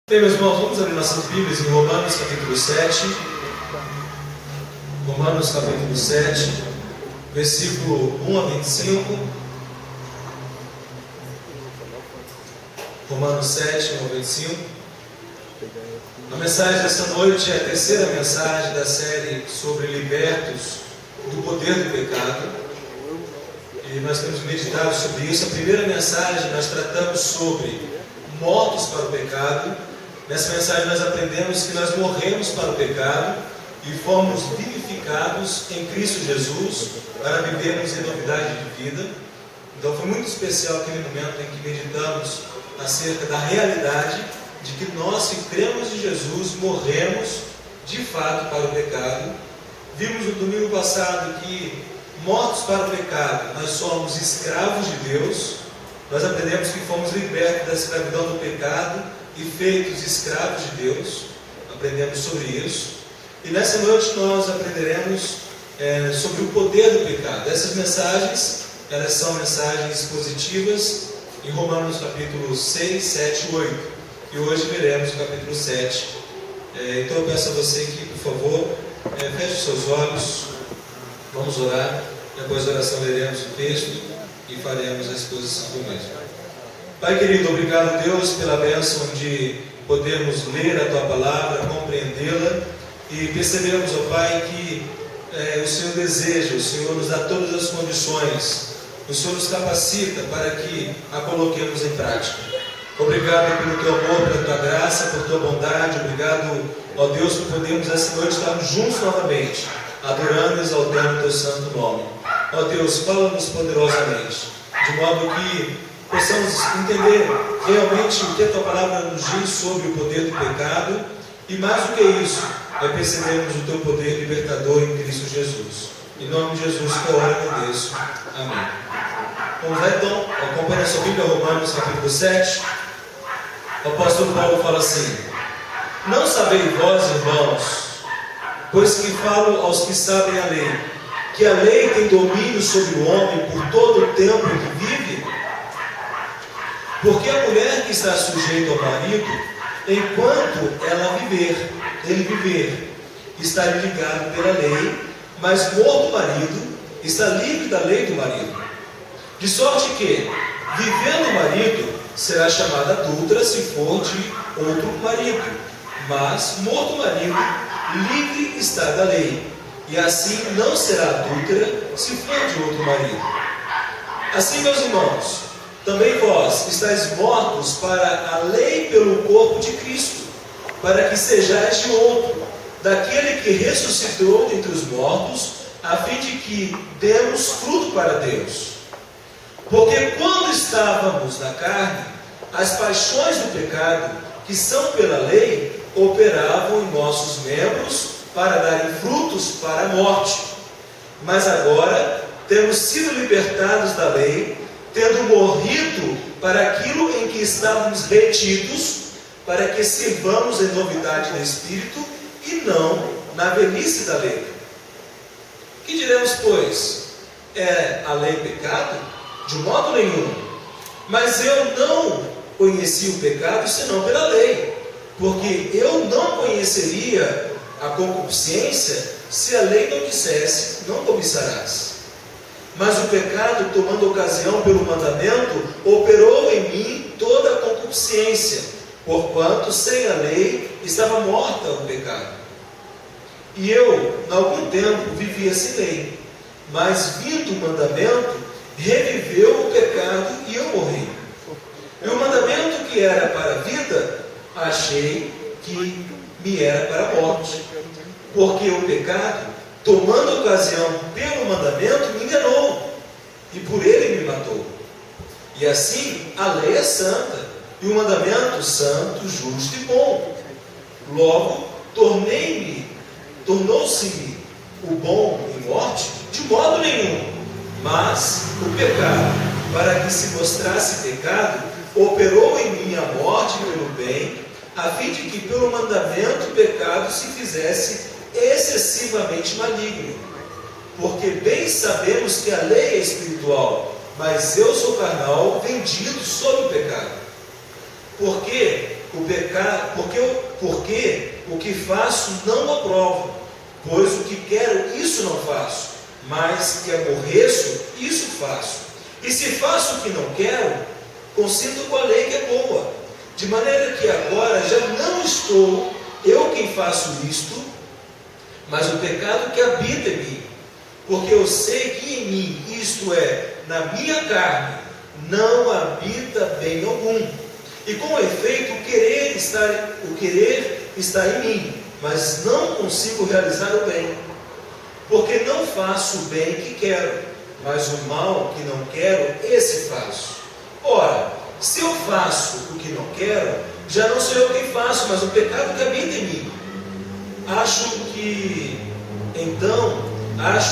Bem, meus irmãos, vamos abrir nossas Bíblias em Romanos capítulo 7. Romanos capítulo 7, versículo 1 a 25. Romanos 7, 1 a 25. A mensagem dessa noite é a terceira mensagem da série sobre libertos do poder do pecado. E nós temos meditado sobre isso. A primeira mensagem nós tratamos sobre mortos para o pecado. Nessa mensagem nós aprendemos que nós morremos para o pecado e fomos vivificados em Cristo Jesus para vivermos em novidade de vida. Então foi muito especial aquele momento em que meditamos acerca da realidade de que nós, que cremos em Jesus, morremos de fato para o pecado. Vimos no domingo passado que, mortos para o pecado, nós somos escravos de Deus. Nós aprendemos que fomos libertos da escravidão do pecado e feitos escravos de Deus. Aprendemos sobre isso. E nessa noite nós aprenderemos sobre o poder do pecado. Essas mensagens, elas são mensagens positivas em Romanos capítulo 6, 7 e 8. E hoje veremos o capítulo 7. Então eu peço a você que, por favor, feche os seus olhos. Vamos orar. Depois da oração leremos o texto e faremos a exposição do mesmo. Pai querido, obrigado, Deus, pela bênção de podermos ler a Tua Palavra, compreendê-la e percebemos, ó Pai, que o Senhor deseja, o Senhor nos dá todas as condições, o Senhor nos capacita para que a coloquemos em prática. Obrigado pelo Teu amor, pela Tua graça, por Tua bondade. Obrigado, ó Deus, por podermos essa noite estarmos juntos novamente, adorando e exaltando o Teu santo nome. Ó Deus, fala-nos poderosamente, de modo que possamos entender realmente o que a Tua Palavra nos diz sobre o poder do pecado e, mais do que isso, percebermos o Teu poder libertador em Cristo Jesus. Em nome de Jesus que eu oro e agradeço. Amém. Vamos lá então, acompanhe a sua Bíblia, Romanos capítulo 7. O apóstolo Paulo fala assim: não sabeis vós, irmãos, pois que falo aos que sabem a lei, que a lei tem domínio sobre o homem por todo o tempo em que vive? Porque a mulher que está sujeita ao marido, enquanto ele viver, está ligado pela lei, mas morto o marido, está livre da lei do marido. De sorte que, vivendo o marido, será chamada adúltera se for de outro marido, mas morto o marido, livre está da lei, e assim não será adúltera se for de outro marido. Assim, meus irmãos, também vós estáis mortos para a lei pelo corpo de Cristo, para que sejais de outro, daquele que ressuscitou dentre os mortos, a fim de que demos fruto para Deus. Porque quando estávamos na carne, as paixões do pecado, que são pela lei, operavam em nossos membros para darem frutos para a morte. Mas agora temos sido libertados da lei, tendo morrido para aquilo em que estávamos retidos, para que sirvamos em novidade do Espírito e não na velhice da lei. Que diremos, pois? É a lei pecado? De modo nenhum. Mas eu não conheci o pecado senão pela lei, porque eu não conheceria a concupiscência se a lei não dissesse: não cobiçarás. Mas o pecado, tomando ocasião pelo mandamento, operou em mim toda a concupiscência, porquanto sem a lei estava morta o pecado. E eu, em algum tempo, vivia sem lei, mas vindo o mandamento, reviveu o pecado e eu morri. E o mandamento que era para a vida, achei que me era para a morte, porque o pecado, tomando ocasião pelo mandamento, me enganou, e por ele me matou. E assim, a lei é santa, e o mandamento santo, justo e bom. Logo, tornou-se-me o bom em morte? De modo nenhum. Mas o pecado, para que se mostrasse pecado, operou em mim a morte pelo bem, a fim de que pelo mandamento o pecado se fizesse excessivamente maligno. Porque bem sabemos que a lei é espiritual, mas eu sou carnal, vendido sob o pecado. Porque o pecado, porque o que faço não aprovo, pois o que quero, isso não faço, mas que aborreço, isso faço. E se faço o que não quero, consinto com a lei que é boa, de maneira que agora já não estou eu quem faço isto, mas o pecado que habita em mim. Porque eu sei que em mim, isto é, na minha carne, não habita bem algum. E com efeito, o querer está em mim, mas não consigo realizar o bem. Porque não faço o bem que quero, mas o mal que não quero, esse faço. Ora, se eu faço o que não quero, já não sou eu quem faço, mas o pecado que habita em mim. Acho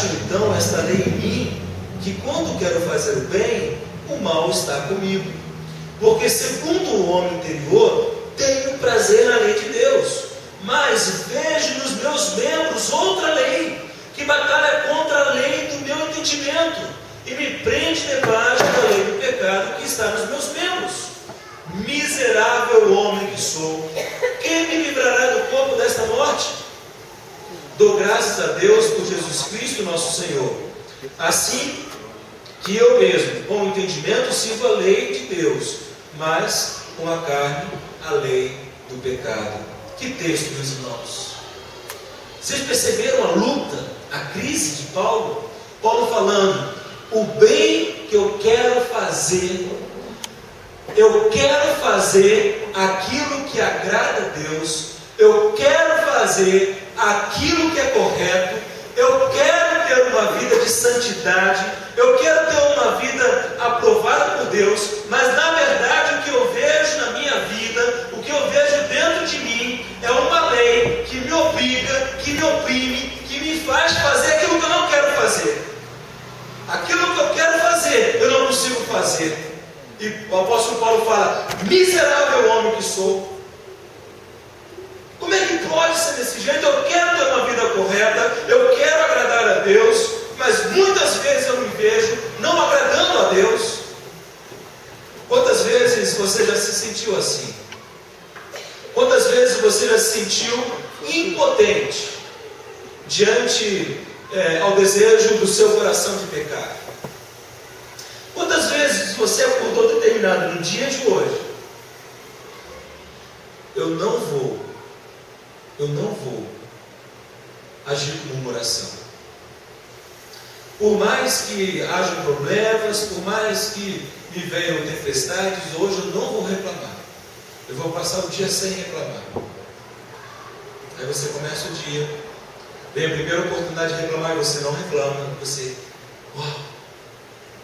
então esta lei em mim, que quando quero fazer o bem, o mal está comigo. Porque segundo o homem interior, tenho prazer na lei de Deus, mas vejo nos meus membros outra lei, que batalha contra a lei do meu entendimento, e me prende debaixo da lei do pecado que está nos meus membros. Miserável homem que sou, quem me livrará do corpo desta morte? Dou graças a Deus por Jesus Cristo nosso Senhor. Assim que eu mesmo, com o entendimento, sirvo a lei de Deus, mas com a carne, a lei do pecado. Que texto, meus irmãos! Vocês perceberam a luta, a crise de Paulo? Paulo falando, o bem que eu quero fazer aquilo que agrada a Deus, eu quero fazer aquilo que é correto, eu quero ter uma vida de santidade, eu quero ter uma vida aprovada por Deus, mas na verdade o que eu vejo na minha vida, o que eu vejo dentro de mim, é uma lei que me obriga, que me oprime, que me faz fazer aquilo que eu não quero fazer. Aquilo que eu quero fazer, eu não consigo fazer. E o apóstolo Paulo fala, miserável homem que sou. Como é que pode ser desse jeito? Eu quero ter uma vida correta, eu quero agradar a Deus, mas muitas vezes eu me vejo não agradando a Deus. Quantas vezes você já se sentiu assim? Quantas vezes você já se sentiu impotente diante ao desejo do seu coração de pecar? Quantas vezes você acordou determinado no dia de hoje? Eu não vou agir com murmuração. Por mais que hajam problemas, por mais que me venham tempestades, hoje eu não vou reclamar. Eu vou passar o dia sem reclamar. Aí você começa o dia, vem a primeira oportunidade de reclamar e você não reclama, você, uau!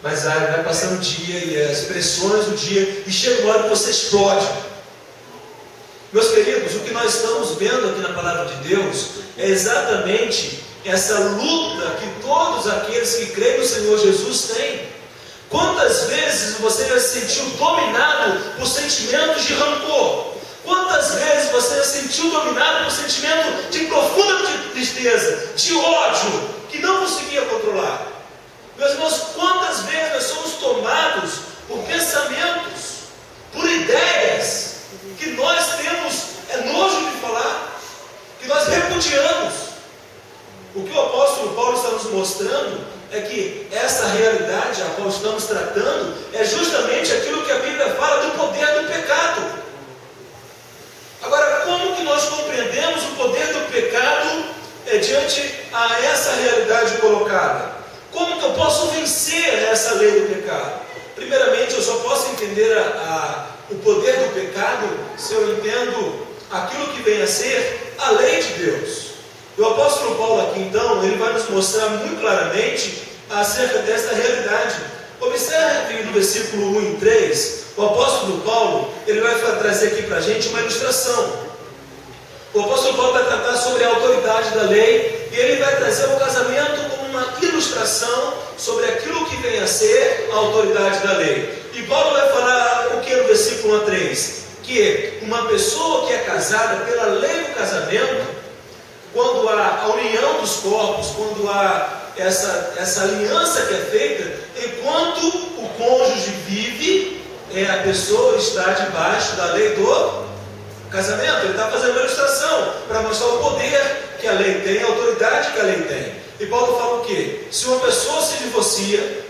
Mas aí vai passando o dia e as pressões do dia, e chega uma hora que você explode. Meus queridos, o que nós estamos vendo aqui na palavra de Deus é exatamente essa luta que todos aqueles que creem no Senhor Jesus têm. Quantas vezes você já se sentiu dominado por sentimentos de rancor? Quantas vezes você já se sentiu dominado por sentimento de profunda tristeza, de ódio, que não conseguia controlar? Meus irmãos, quantas vezes nós somos tomados por pensamentos, por ideias, que nós temos nojo de falar, que nós repudiamos. O que o apóstolo Paulo está nos mostrando é que essa realidade a qual estamos tratando é justamente aquilo que a Bíblia fala do poder do pecado. Agora, como que nós compreendemos o poder do pecado diante a essa realidade colocada? Como que eu posso vencer essa lei do pecado? Primeiramente, eu só posso entender o poder do pecado se eu entendo aquilo que vem a ser a lei de Deus. O apóstolo Paulo aqui então, ele vai nos mostrar muito claramente acerca desta realidade. Observe no versículo 1 e 3, o apóstolo Paulo, ele vai trazer aqui para a gente uma ilustração. O apóstolo Paulo vai tratar sobre a autoridade da lei, e ele vai trazer o casamento como uma ilustração sobre aquilo que vem a ser a autoridade da lei. E Paulo vai falar o que no versículo 1 a 3? Que uma pessoa que é casada pela lei do casamento, quando há a união dos corpos, quando há essa aliança que é feita, enquanto o cônjuge vive, a pessoa está debaixo da lei do casamento. Ele está fazendo uma ilustração para mostrar o poder que a lei tem, a autoridade que a lei tem. E Paulo fala o quê? Se uma pessoa se divorcia,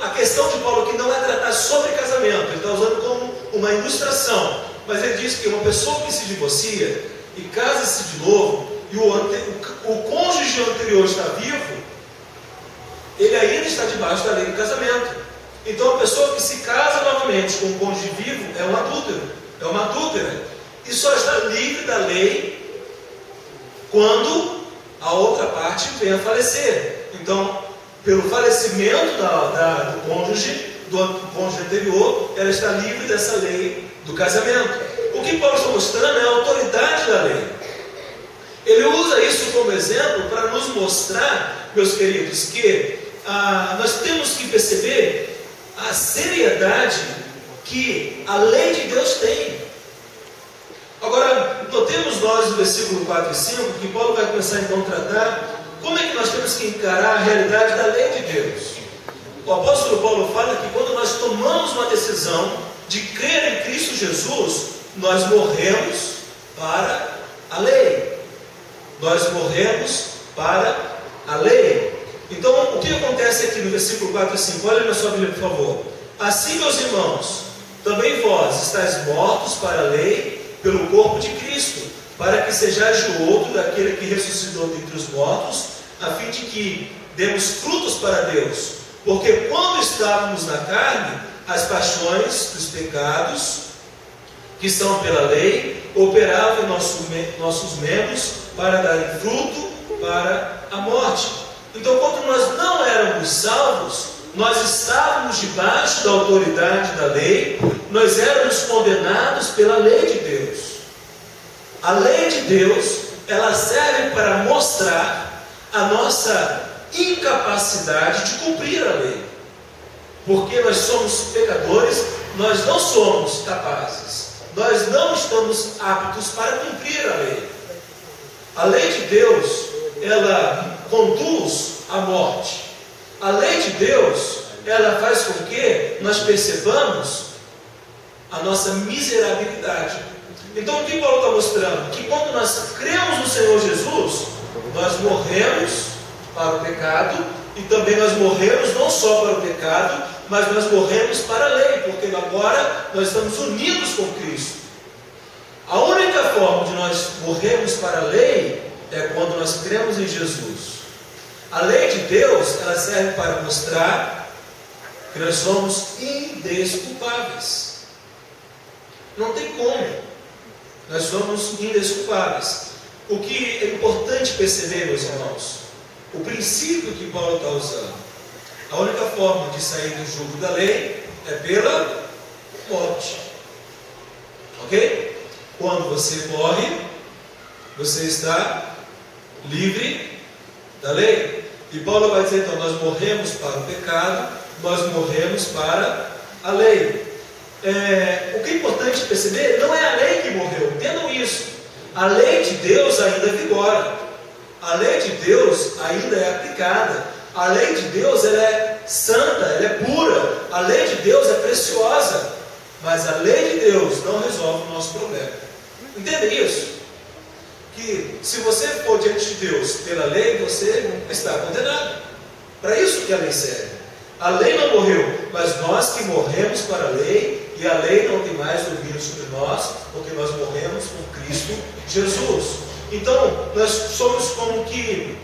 a questão de Paulo aqui não é tratar sobre casamento, ele está usando como uma ilustração, mas ele diz que uma pessoa que se divorcia e casa-se de novo, e o cônjuge anterior está vivo, ele ainda está debaixo da lei do casamento. Então a pessoa que se casa novamente com o cônjuge vivo é um adúltero, é uma adúltera, e só está livre da lei quando a outra parte vem a falecer. Então, pelo falecimento do cônjuge anterior, ela está livre dessa lei do casamento. O que Paulo está mostrando é a autoridade da lei. Ele usa isso como exemplo para nos mostrar, meus queridos, que nós temos que perceber a seriedade que a lei de Deus tem. Agora, notemos nós no versículo 4 e 5, que Paulo vai começar então a tratar como é que nós temos que encarar a realidade da lei de Deus. O apóstolo Paulo fala que quando nós tomamos uma decisão de crer em Cristo Jesus, nós morremos para a lei. Nós morremos para a lei. Então, o que acontece aqui no versículo 4 e 5? Olha na sua Bíblia, por favor. Assim, meus irmãos, também vós estáis mortos para a lei pelo corpo de Cristo, para que sejais o outro daquele que ressuscitou dentre os mortos, a fim de que demos frutos para Deus. Porque quando estávamos na carne, as paixões dos pecados, que são pela lei, operavam em nossos membros para darem fruto para a morte. Então, quando nós não éramos salvos, nós estávamos debaixo da autoridade da lei, nós éramos condenados pela lei de Deus. A lei de Deus, ela serve para mostrar a nossa incapacidade de cumprir a lei. Porque nós somos pecadores, nós não somos capazes, nós não estamos aptos para cumprir a lei. A lei de Deus, ela conduz à morte. A lei de Deus, ela faz com que nós percebamos a nossa miserabilidade. Então o que Paulo está mostrando? Que quando nós cremos no Senhor Jesus, nós morremos para o pecado, e também nós morremos não só para o pecado, mas nós morremos para a lei, porque agora nós estamos unidos com Cristo. A única forma de nós morrermos para a lei é quando nós cremos em Jesus. A lei de Deus, ela serve para mostrar que nós somos indesculpáveis. Não tem como. Nós somos indesculpáveis. O que é importante perceber, meus irmãos, o princípio que Paulo está usando. A única forma de sair do jugo da lei é pela morte. Ok? Quando você morre, você está livre da lei. E Paulo vai dizer, então, nós morremos para o pecado, nós morremos para a lei. O que é importante perceber, não é a lei que morreu, entendam isso. A lei de Deus ainda vigora. A lei de Deus ainda é aplicada. A lei de Deus, ela é santa, ela é pura. A lei de Deus é preciosa. Mas a lei de Deus não resolve o nosso problema. Entendem isso? Que se você for diante de Deus pela lei, você está condenado. Para isso que a lei serve. A lei não morreu, mas nós que morremos para a lei, e a lei não tem mais domínio sobre nós, porque nós morremos com Cristo Jesus. Então, nós somos como que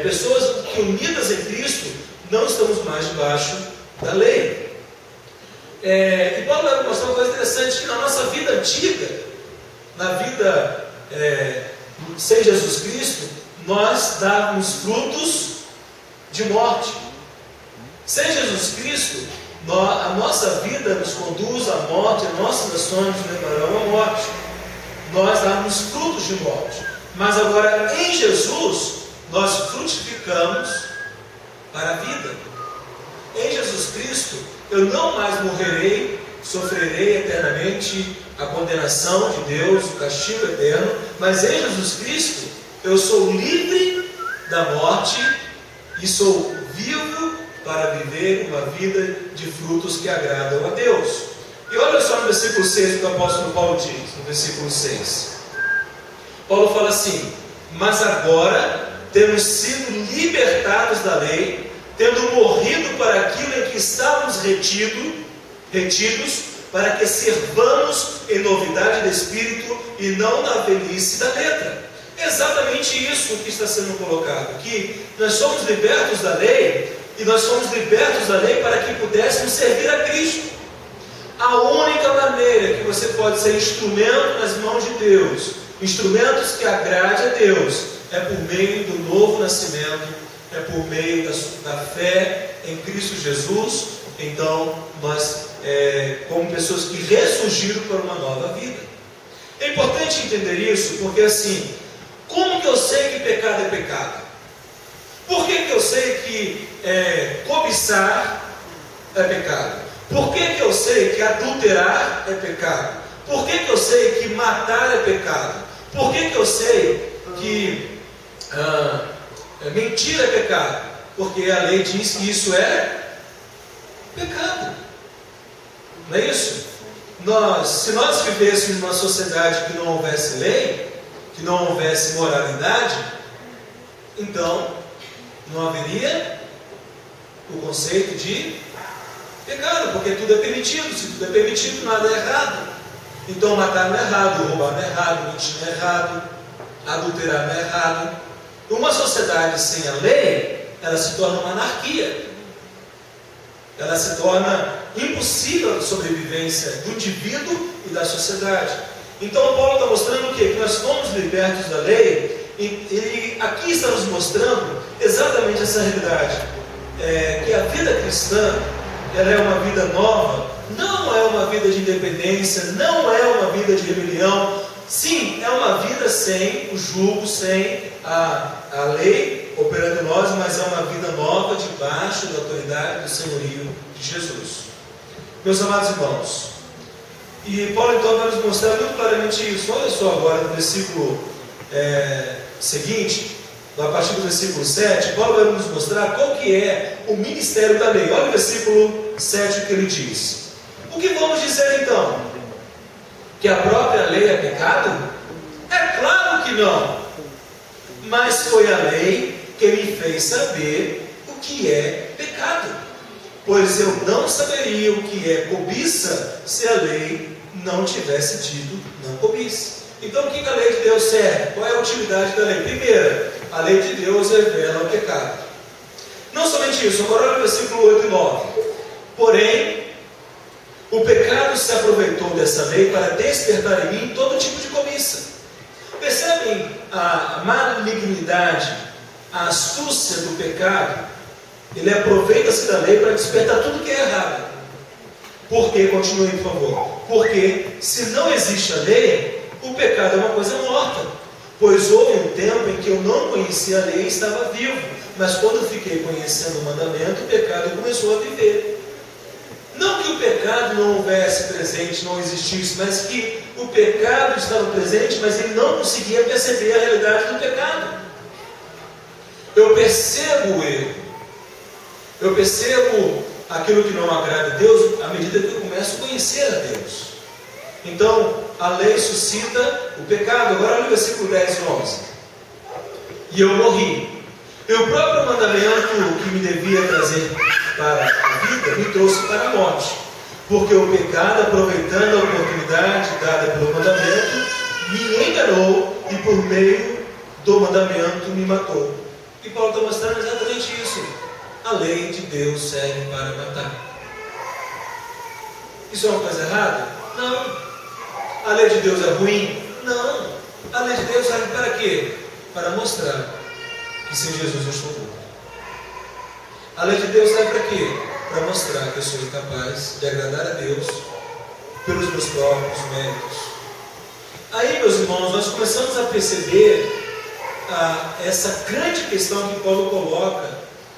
pessoas que unidas em Cristo, não estamos mais debaixo da lei. E Paulo vai mostrar uma coisa interessante, que na nossa vida antiga, na vida sem Jesus Cristo, nós dávamos frutos de morte. Sem Jesus Cristo, a nossa vida nos conduz à morte, as nossas ações nos levarão à morte. Nós damos frutos de morte. Mas agora, em Jesus, nós frutificamos para a vida. Em Jesus Cristo, eu não mais morrerei, sofrerei eternamente a condenação de Deus, o castigo eterno, mas em Jesus Cristo, eu sou livre da morte e sou vivo para viver uma vida de frutos que agradam a Deus. E olha só no versículo 6 o que o apóstolo Paulo diz, no versículo 6. Paulo fala assim: mas agora temos sido libertados da lei, tendo morrido para aquilo em que estávamos retidos, para que servamos em novidade de espírito e não na velhice da letra. Exatamente isso que está sendo colocado, que nós somos libertos da lei, e nós somos libertos da lei para que pudéssemos servir a Cristo. A única maneira que você pode ser instrumento nas mãos de Deus, instrumentos que agrade a Deus, é por meio do novo nascimento, é por meio da fé em Cristo Jesus. Então, nós, como pessoas que ressurgiram para uma nova vida. É importante entender isso, porque assim, como que eu sei que pecado é pecado? Por que eu sei que cobiçar é pecado? Por que eu sei que adulterar é pecado? Por que eu sei que matar é pecado? Por que eu sei que mentir é pecado? Porque a lei diz que isso é pecado. Não é isso? Se nós vivêssemos numa sociedade que não houvesse lei, que não houvesse moralidade, então não haveria o conceito de pecado, porque tudo é permitido. Se tudo é permitido, nada é errado. Então matar não é errado, roubar não é errado, mentir não é errado, adulterar não é errado. Uma sociedade sem a lei, ela se torna uma anarquia. Ela se torna impossível a sobrevivência do indivíduo e da sociedade. Então Paulo está mostrando o quê? Que nós fomos libertos da lei, e ele aqui está nos mostrando exatamente essa realidade, que a vida cristã, ela é uma vida nova, não é uma vida de independência, não é uma vida de rebelião. Sim, é uma vida sem o jugo, sem a lei operando em nós, mas é uma vida nova debaixo da autoridade do senhorio de Jesus. Meus amados irmãos, e Paulo então vai nos mostrar muito claramente isso. Olha só agora no versículo seguinte, a partir do versículo 7, Paulo vai nos mostrar qual que é o ministério da lei. Olha o versículo 7 o que ele diz. O que vamos dizer então? Que a própria lei é pecado? É claro que não. Mas foi a lei que me fez saber o que é pecado. Pois eu não saberia o que é cobiça se a lei não tivesse dito não cobiça. Então o que a lei de Deus serve? Qual é a utilidade da lei? Primeira, a lei de Deus revela o pecado. Não somente isso, agora olha o versículo 8 e 9. Porém, o pecado se aproveitou dessa lei para despertar em mim todo tipo de cobiça. Percebem a malignidade, a astúcia do pecado? Ele aproveita-se da lei para despertar tudo que é errado. Por quê? Continue, por favor. Porque se não existe a lei, o pecado é uma coisa morta. Pois houve um tempo em que eu não conhecia a lei e estava vivo. Mas quando fiquei conhecendo o mandamento, o pecado começou a viver. Não que o pecado não houvesse presente, não existisse, mas que o pecado estava presente, mas ele não conseguia perceber a realidade do pecado. Eu percebo o erro, eu percebo aquilo que não agrada a Deus à medida que eu começo a conhecer a Deus. Então, a lei suscita o pecado. Agora olha o versículo 10 e 11. E eu morri. E o próprio mandamento que me devia trazer para a vida, me trouxe para a morte. Porque o pecado, aproveitando a oportunidade dada pelo mandamento, me enganou e por meio do mandamento me matou. E Paulo está mostrando exatamente isso. A lei de Deus serve para matar. Isso é uma coisa errada? Não. A lei de Deus é ruim? Não. A lei de Deus serve para quê? Para mostrar que sem Jesus eu estou morto. A lei de Deus serve para quê? Para mostrar que eu sou incapaz de agradar a Deus pelos meus próprios méritos. Aí, meus irmãos, nós começamos a perceber essa grande questão que Paulo coloca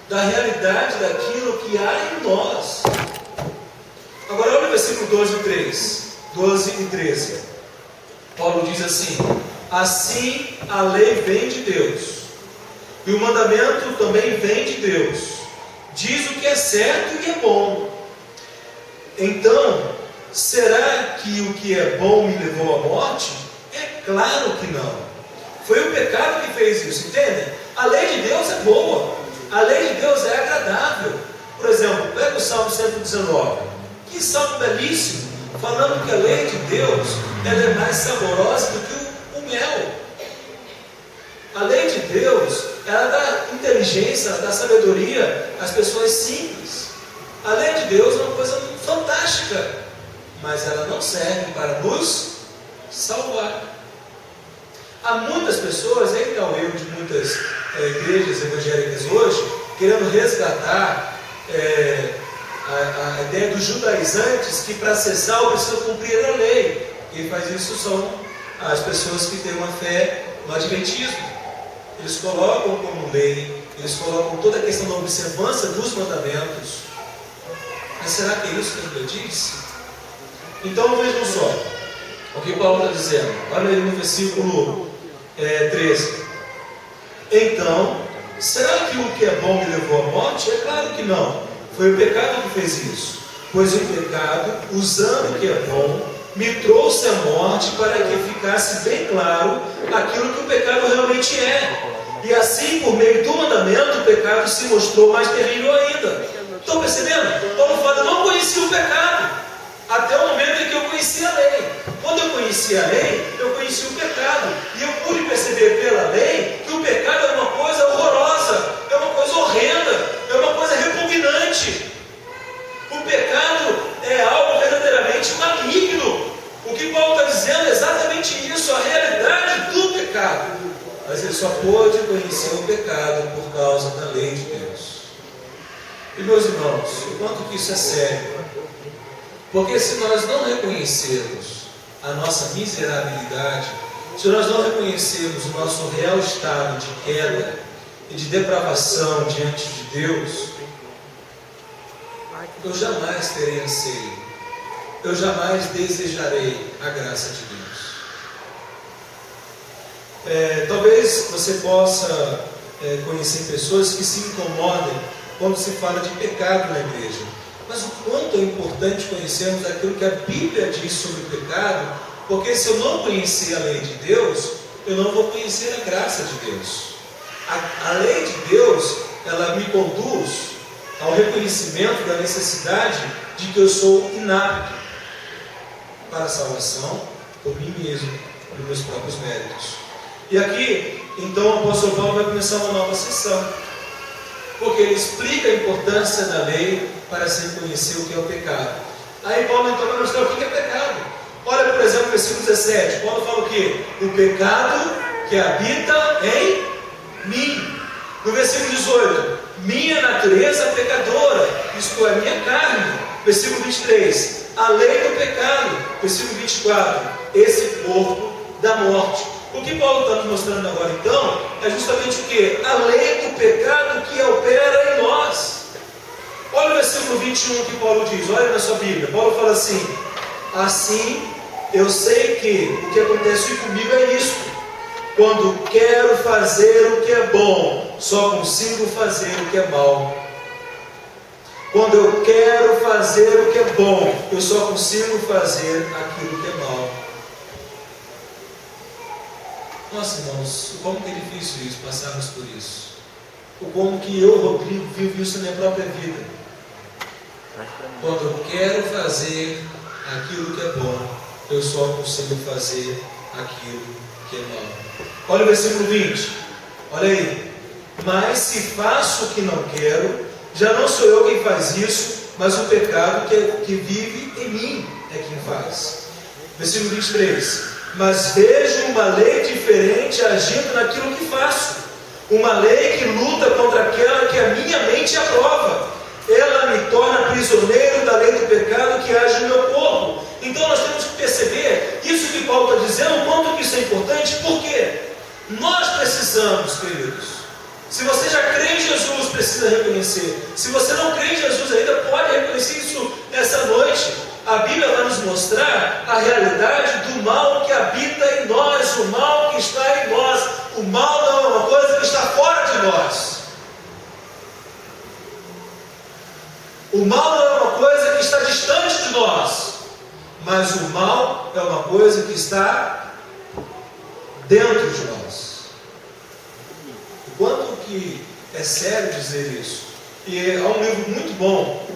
da realidade daquilo que há em nós. Agora olha o versículo 12 e 13. Paulo diz assim: assim a lei vem de Deus, e o mandamento também vem de Deus. Diz o que é certo e é bom. Então, será que o que é bom me levou à morte? É claro que não. Foi o pecado que fez isso, entendem? A lei de Deus é boa, a lei de Deus é agradável. Por exemplo, pega o Salmo 119, que salmo belíssimo, falando que a lei de Deus ela é mais saborosa do que o mel. A lei de Deus, ela dá inteligência, ela dá sabedoria às pessoas simples. A lei de Deus é uma coisa fantástica, mas ela não serve para nos salvar. Há muitas pessoas, aí está o erro de muitas igrejas evangélicas hoje, querendo resgatar a ideia dos judaizantes, que para ser salvo precisa cumprir a lei. Quem faz isso são as pessoas que têm uma fé no adventismo. Eles colocam como lei, eles colocam toda a questão da observância dos mandamentos. Mas será que é isso que a Bíblia diz? Então vejam só o que Paulo está dizendo. Olha aí no versículo 13. Então, será que o que é bom me levou à morte? É claro que não. Foi o pecado que fez isso. Pois o pecado, usando o que é bom, me trouxe à morte para que ficasse bem claro aquilo que o pecado realmente é. E assim, por meio do mandamento, o pecado se mostrou mais terrível ainda. Estão percebendo? Paulo fala, eu não conhecia o pecado até o momento em que eu conheci a lei. Quando eu conheci a lei, eu conheci o pecado. E eu pude perceber pela lei que o pecado é uma coisa horrorosa, é uma coisa horrenda, é uma coisa repugnante. O pecado é algo verdadeiramente maligno. O que Paulo está dizendo é exatamente isso, a realidade do pecado. Mas ele só pôde conhecer o pecado por causa da lei de Deus. E meus irmãos, o quanto que isso é sério? Porque se nós não reconhecermos a nossa miserabilidade, se nós não reconhecermos o nosso real estado de queda e de depravação diante de Deus, eu jamais terei anseio, eu jamais desejarei a graça de Deus. Talvez você possa conhecer pessoas que se incomodem quando se fala de pecado na igreja. Mas o quanto é importante conhecermos aquilo que a Bíblia diz sobre o pecado, porque se eu não conhecer a lei de Deus, eu não vou conhecer a graça de Deus. A lei de Deus, ela me conduz ao reconhecimento da necessidade de que eu sou inapto para a salvação por mim mesmo, por meus próprios méritos. E aqui, então, o apóstolo Paulo vai começar uma nova sessão, porque ele explica a importância da lei para se reconhecer o que é o pecado. Aí Paulo então vai mostrar o que é pecado. Olha, por exemplo, o versículo 17. Paulo fala o quê? O pecado que habita em mim. No versículo 18, minha natureza pecadora, isto é, minha carne. Versículo 23, a lei do pecado. Versículo 24, esse corpo da morte. O que Paulo está nos mostrando agora então é justamente o que? A lei do pecado que opera em nós. Olha o versículo 21 que Paulo diz, olha na sua Bíblia. Paulo fala assim: assim eu sei que o que acontece comigo é isso. Quando quero fazer o que é bom, só consigo fazer o que é mal. Quando eu quero fazer o que é bom, eu só consigo fazer aquilo que é mal. Nossa, irmãos, como que é difícil isso, passarmos por isso. O como que eu, Rodrigo, vivo isso na minha própria vida. Quando eu quero fazer aquilo que é bom, eu só consigo fazer aquilo que é mal. Olha o versículo 20, olha aí. Mas se faço o que não quero, já não sou eu quem faz isso, mas o pecado que vive em mim é quem faz. Versículo 23. Mas vejo uma lei diferente agindo naquilo que faço. Uma lei que luta contra aquela que a minha mente aprova. Ela me torna prisioneiro da lei do pecado que age no meu corpo. Então nós temos que perceber isso que Paulo está dizendo, o quanto que isso é importante. Por quê? Nós precisamos, queridos. Se você já crê em Jesus, precisa reconhecer. Se você não crê em Jesus ainda, pode reconhecer isso nessa noite. A Bíblia vai nos mostrar a realidade do mal que habita em nós, o mal que está em nós. O mal não é uma coisa que está fora de nós. O mal não é uma coisa que está distante de nós. mas o mal é uma coisa que está dentro de nós. O quanto que é sério dizer isso? E há um livro muito bom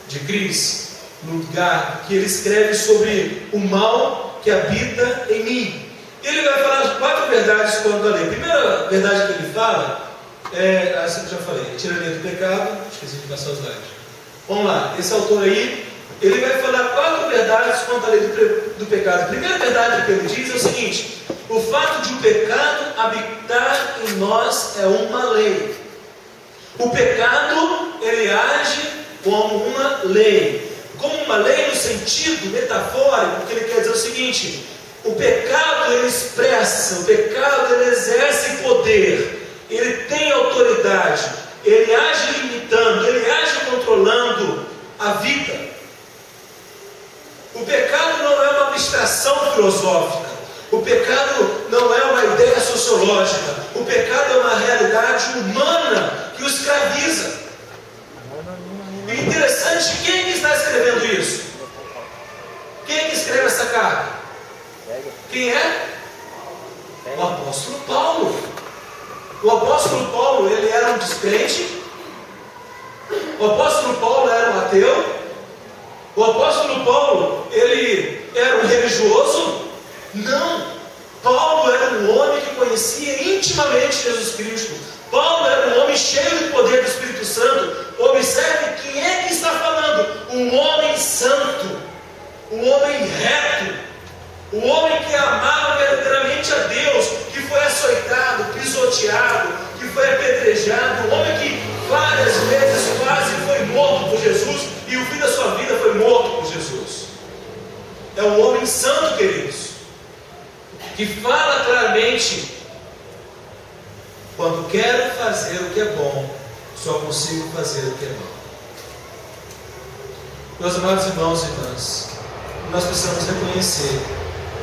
de Chris Lugar, que ele escreve sobre o mal que habita em mim. Ele vai falar de 4 verdades quanto à lei. A primeira verdade que ele fala é essa que eu já falei: tirania do pecado. Esqueci de passar os slides. Vamos lá, esse autor aí, ele vai falar 4 verdades quanto à lei do pecado. A primeira verdade que ele diz é o seguinte: o fato de o pecado habitar em nós é uma lei. O pecado, ele age como uma lei. Como uma lei no sentido metafórico, que ele quer dizer o seguinte: o pecado ele expressa, o pecado ele exerce poder, ele tem autoridade, ele age limitando, ele age controlando a vida. O pecado não é uma abstração filosófica, o pecado não é uma ideia sociológica, o pecado é uma realidade humana que o escraviza. E interessante, quem é que está escrevendo isso? Quem é que escreve essa carta? Quem é? O apóstolo Paulo. O apóstolo Paulo, ele era um descrente? O apóstolo Paulo era um ateu? O apóstolo Paulo, ele era um religioso? Não. Paulo era um homem que conhecia intimamente Jesus Cristo. Paulo era um homem cheio do poder do Espírito Santo. Observe quem é que está falando: um homem santo, um homem reto, um homem que amava verdadeiramente a Deus, que foi açoitado, pisoteado, que foi apedrejado, um homem que várias vezes quase foi morto por Jesus, e o fim da sua vida foi morto por Jesus. É um homem santo, queridos, que fala claramente: quando quero fazer o que é bom, só consigo fazer o que é mal. Meus amados irmãos e irmãs, nós precisamos reconhecer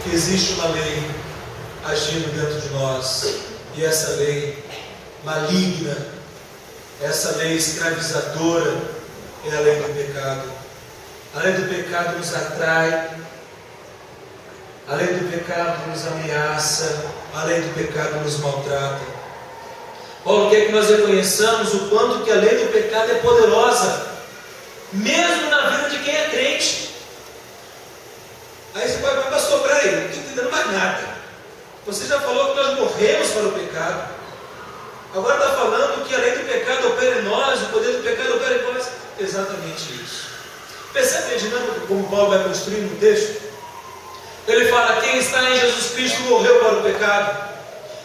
que existe uma lei agindo dentro de nós, e essa lei maligna, essa lei escravizadora, é a lei do pecado. A lei do pecado nos atrai, a lei do pecado nos ameaça, a lei do pecado nos maltrata. Paulo quer que nós reconheçamos o quanto que a lei do pecado é poderosa, mesmo na vida de quem é crente. Aí você pode falar: pastor, peraí, não estou entendendo mais nada. Você já falou que nós morremos para o pecado, agora está falando que a lei do pecado opera em nós, o poder do pecado opera em nós. Exatamente isso. Percebe a dinâmica como Paulo vai construir no texto? Ele fala: quem está em Jesus Cristo morreu para o pecado.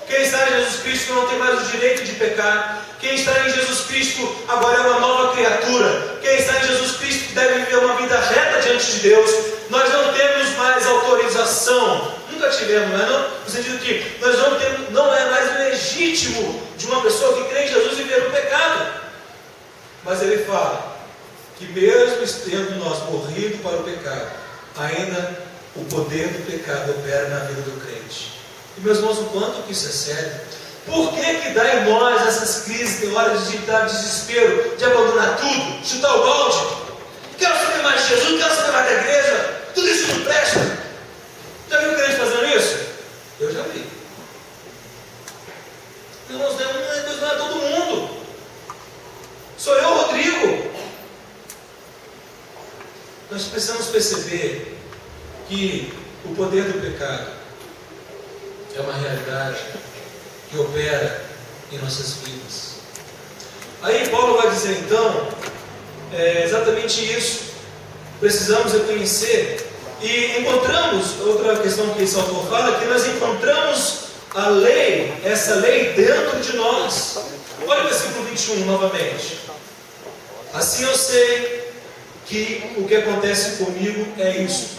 Quem está em Jesus Cristo não tem mais o direito de pecar. Quem está em Jesus Cristo agora é uma nova criatura. Quem está em Jesus Cristo deve viver uma vida reta diante de Deus. Nós não temos mais autorização, nunca tivemos, não? No sentido que nós não temos, não é mais legítimo de uma pessoa que crê em Jesus viver no pecado. Mas ele fala que mesmo tendo nós morrido para o pecado, ainda o poder do pecado opera na vida do crente. E meus irmãos, o quanto que isso é sério? Por que dá em nós essas crises, tem horas de estar desespero, de abandonar tudo, chutar o balde? Quero saber mais de Jesus, quero saber mais da igreja, tudo isso não presta. Já viu crente fazendo isso? Eu já vi. Irmãos, não é todo mundo. Sou eu, Rodrigo. Nós precisamos perceber que o poder do pecado é uma realidade que opera em nossas vidas. Aí Paulo vai dizer então, exatamente isso. Precisamos reconhecer, e encontramos, outra questão que esse autor fala, que nós encontramos a lei, essa lei dentro de nós. Olha o versículo 21 novamente. Assim eu sei que o que acontece comigo é isso: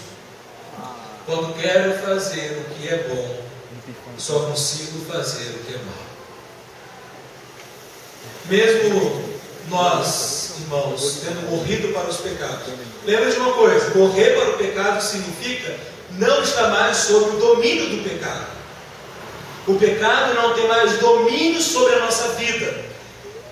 quando quero fazer o que é bom, só consigo fazer o que é mal. Mesmo nós, irmãos, tendo morrido para os pecados, lembra de uma coisa: morrer para o pecado significa não estar mais sob o domínio do pecado. O pecado não tem mais domínio sobre a nossa vida.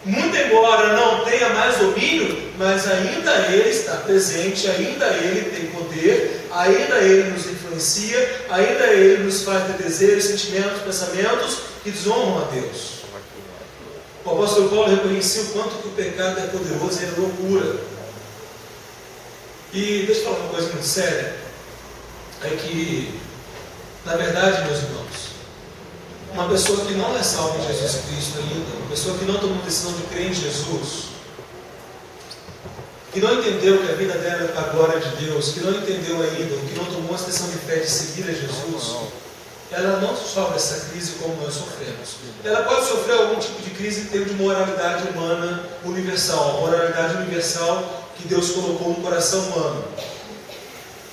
Muito embora não tenha mais domínio, mas ainda Ele está presente, ainda Ele tem poder, ainda Ele nos influencia, ainda Ele nos faz ter desejos, sentimentos, pensamentos que desonram a Deus. O apóstolo Paulo reconhecia o quanto que o pecado é poderoso e é loucura. E deixa eu falar uma coisa muito séria, é que, na verdade, meus irmãos, uma pessoa que não é salva em Jesus Cristo ainda, uma pessoa que não tomou a decisão de crer em Jesus, que não entendeu que a vida dela é para a glória de Deus, que não entendeu ainda, que não tomou a decisão de fé de seguir a Jesus, ela não sofre essa crise como nós sofremos. Ela pode sofrer algum tipo de crise em termos de moralidade humana universal, a moralidade universal que Deus colocou no coração humano.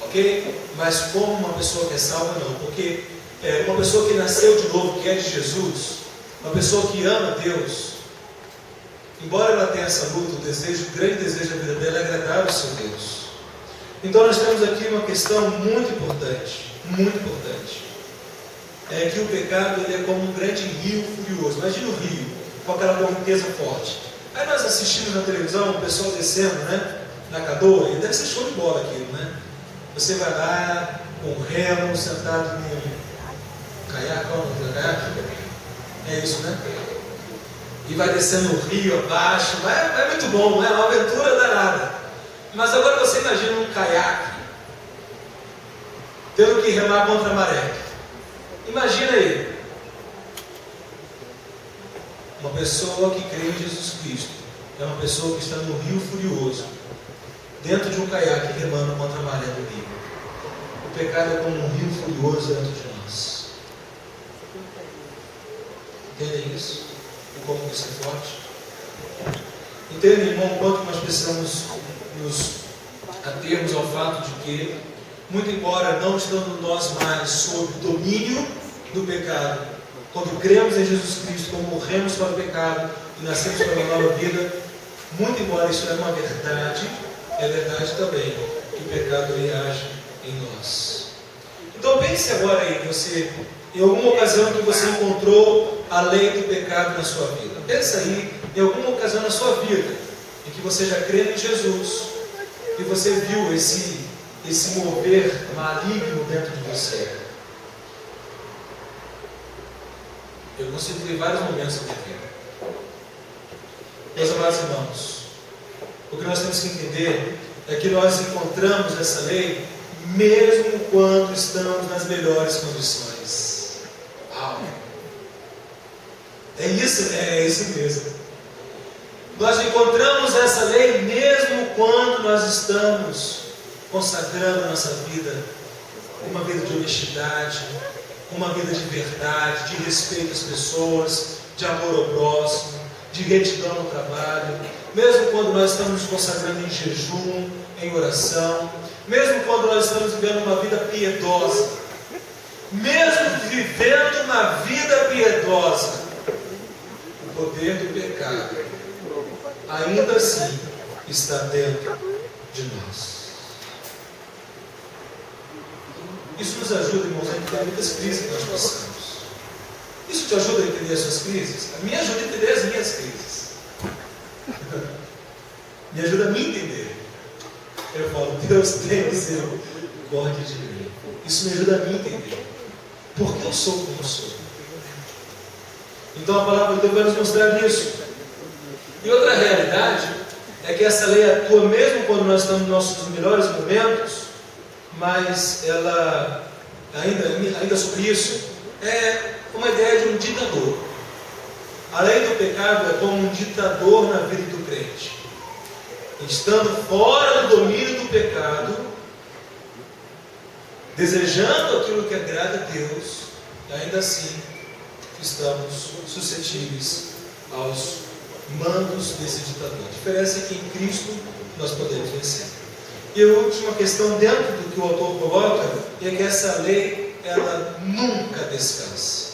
Ok? Mas como uma pessoa que é salva, não. Porque uma pessoa que nasceu de novo, que é de Jesus, uma pessoa que ama Deus, embora ela tenha essa luta, o grande desejo da vida dela é agradar ao seu Deus. Então nós temos aqui uma questão muito importante, é que o pecado ele é como um grande rio furioso. Imagina o rio, com aquela correnteza forte. Aí nós assistimos na televisão o pessoal descendo, né, na canoa, e deve ser show de bola aquilo, né? Você vai lá com o remo, sentado num caiaque, qual é o nome do caiaque? É isso, né? E vai descendo o rio abaixo, é muito bom, é uma aventura danada. Mas agora você imagina um caiaque tendo que remar contra a maré. Imagina aí, uma pessoa que crê em Jesus Cristo, é uma pessoa que está no rio furioso, dentro de um caiaque remando contra a maré do rio. O pecado é como um rio furioso dentro de nós. Entendem isso? E como isso é forte? Entendem, irmão, quanto nós precisamos nos atermos ao fato de que, muito embora não estando nós mais sob domínio do pecado, quando cremos em Jesus Cristo, quando morremos para o pecado e nascemos para uma nova vida, muito embora isso é uma verdade, é verdade também que o pecado ele age em nós. Então pense agora aí, você, em alguma ocasião que você encontrou a lei do pecado na sua vida. Pensa aí, em alguma ocasião na sua vida, em que você já crê em Jesus, e você viu esse mover maligno dentro de você. Eu consigo ver vários momentos da minha vida. Meus amados irmãos, o que nós temos que entender é que nós encontramos essa lei mesmo quando estamos nas melhores condições. É isso mesmo. Nós encontramos essa lei mesmo quando nós estamos consagrando a nossa vida, uma vida de honestidade, uma vida de verdade, de respeito às pessoas, de amor ao próximo, de retidão no trabalho, mesmo quando nós estamos nos consagrando em jejum, em oração, mesmo quando nós estamos vivendo uma vida piedosa, mesmo vivendo uma vida piedosa, o poder do pecado ainda assim está dentro de nós. Isso nos ajuda, irmãos, a entender muitas crises que nós passamos. Isso te ajuda a entender as suas crises? A minha ajuda a entender as minhas crises. Me ajuda a me entender. Eu falo, Deus tem misericórdia de mim. Isso me ajuda a me entender. Por que eu sou como eu sou? Então a palavra de Deus vai nos mostrar isso. E outra realidade é que essa lei atua mesmo quando nós estamos nos nossos melhores momentos, mas ela, ainda sobre isso, é uma ideia de um ditador. A lei do pecado é como um ditador na vida do crente. Estando fora do domínio do pecado, desejando aquilo que agrada a Deus, ainda assim estamos suscetíveis aos mandos desse ditador. A diferença é que em Cristo nós podemos vencer. E a última questão dentro do que o autor coloca é que essa lei, ela nunca descansa.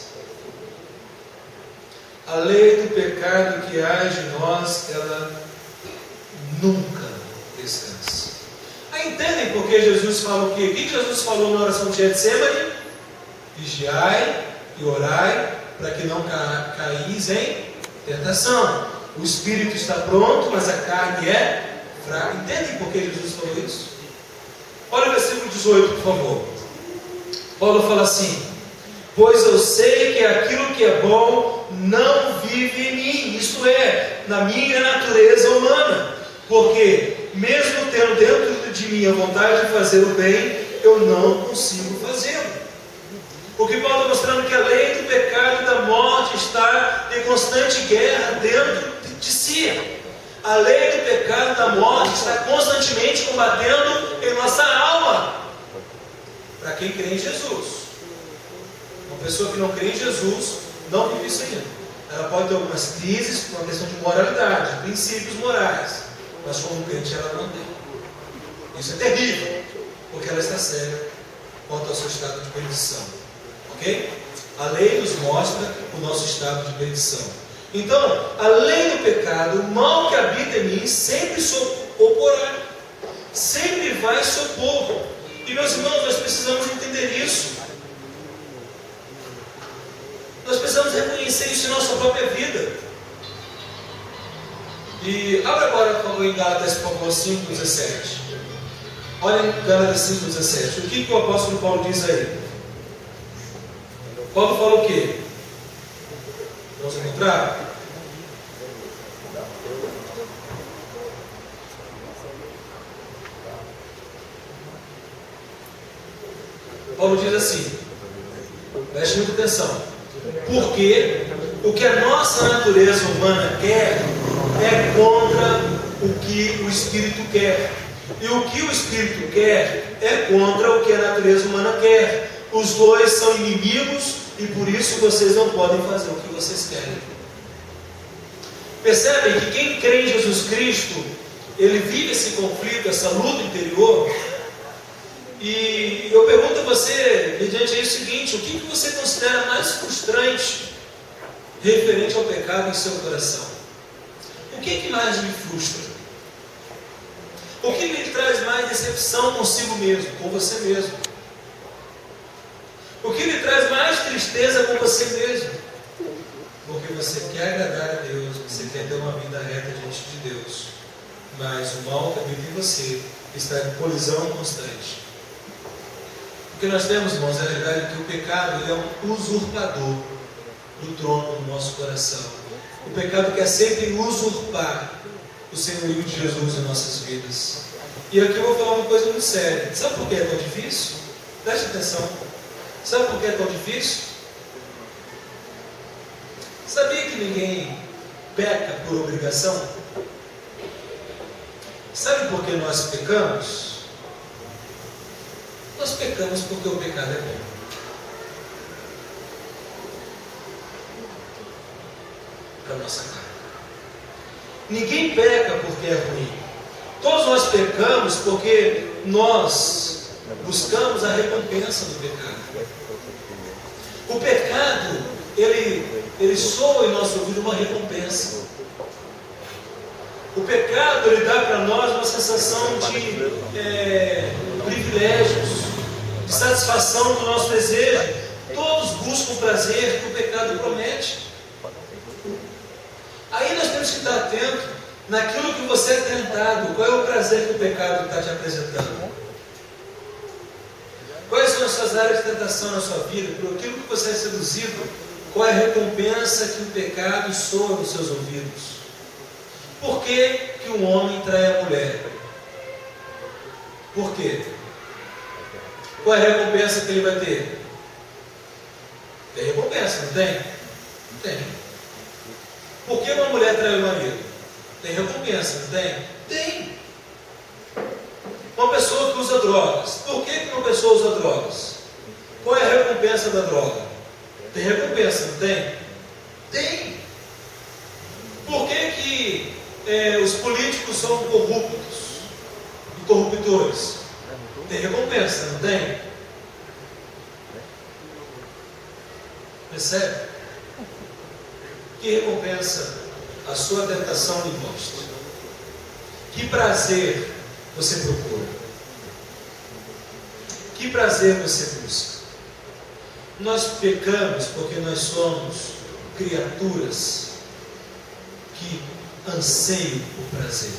A lei do pecado que age em nós, ela nunca descansa. Aí entendem por que Jesus fala o quê? O que Jesus falou na oração de Getsemane? Vigiai e orai para que não caís em tentação. O espírito está pronto, mas a carne é fraca. Entendem por que Jesus falou isso? Olha o versículo 18, por favor. Paulo fala assim: pois eu sei que aquilo que é bom não vive em mim, isto é, na minha natureza humana, porque mesmo tendo dentro de mim a vontade de fazer o bem, eu não consigo fazê-lo. O que Paulo está mostrando é que a lei do pecado e da morte está em constante guerra dentro de si. A lei do pecado e da morte está constantemente combatendo em nossa alma. Para quem crê em Jesus. Uma pessoa que não crê em Jesus não vive isso ainda. Ela pode ter algumas crises por uma questão de moralidade, princípios morais, mas como crente ela não tem. Isso é terrível, porque ela está cega quanto ao seu estado de perdição. Ok? A lei nos mostra o nosso estado de perdição. Então, a lei do pecado, o mal que habita em mim, sempre se oporá, sempre vai se opor. E meus irmãos, nós precisamos entender isso. Nós precisamos reconhecer isso em nossa própria vida. E abre agora, por favor, em Gálatas, por favor, 5:17. Olha em Gálatas 5:17. O que o apóstolo Paulo diz aí? Paulo fala o quê? Vamos encontrar? Paulo diz assim, preste muita atenção, porque o que a nossa natureza humana quer é contra o que o Espírito quer, e o que o Espírito quer é contra o que a natureza humana quer. Os dois são inimigos e por isso vocês não podem fazer o que vocês querem. Percebem que quem crê em Jesus Cristo, ele vive esse conflito, essa luta interior. E eu pergunto a você, mediante isso, o seguinte: o que você considera mais frustrante referente ao pecado em seu coração? O que mais lhe frustra? O que lhe traz mais decepção consigo mesmo, com você mesmo? O que lhe traz mais tristeza com você mesmo? Porque você quer agradar a Deus, você quer ter uma vida reta diante de Deus, mas o mal que habita em você está em colisão constante. O que nós temos, irmãos, é a verdade que o pecado ele é um usurpador do trono do nosso coração. O pecado quer sempre usurpar o senhorio de Jesus em nossas vidas. E aqui eu vou falar uma coisa muito séria. Sabe por que é tão difícil? Preste atenção. Sabe por que é tão difícil? Sabia que ninguém peca por obrigação? Sabe por que nós pecamos? Nós pecamos porque o pecado é bom. Para a nossa carne. Ninguém peca porque é ruim. Todos nós pecamos porque nós buscamos a recompensa do pecado. O pecado, ele soa em nosso ouvido uma recompensa. O pecado, ele dá para nós uma sensação de privilégios, de satisfação do nosso desejo. Todos buscam o prazer que o pecado promete. Aí nós temos que estar atentos naquilo que você é tentado. Qual é o prazer que o pecado está te apresentando? Quais são as suas áreas de tentação na sua vida? Por aquilo que você é seduzido, qual é a recompensa que o pecado soa nos seus ouvidos? Por que que um homem trai a mulher? Por quê? Qual é a recompensa que ele vai ter? Tem recompensa, não tem? Não tem. Por que uma mulher trai o marido? Tem recompensa, não tem? Tem. Uma pessoa que usa drogas. Por que uma pessoa usa drogas? Qual é a recompensa da droga? Tem recompensa, não tem? Tem. Por que os políticos são corruptos e corruptores? Tem recompensa, não tem? Percebe? Que recompensa a sua tentação lhe mostra? Que prazer você procura? Que prazer você busca? Nós pecamos porque nós somos criaturas que anseiam por prazer,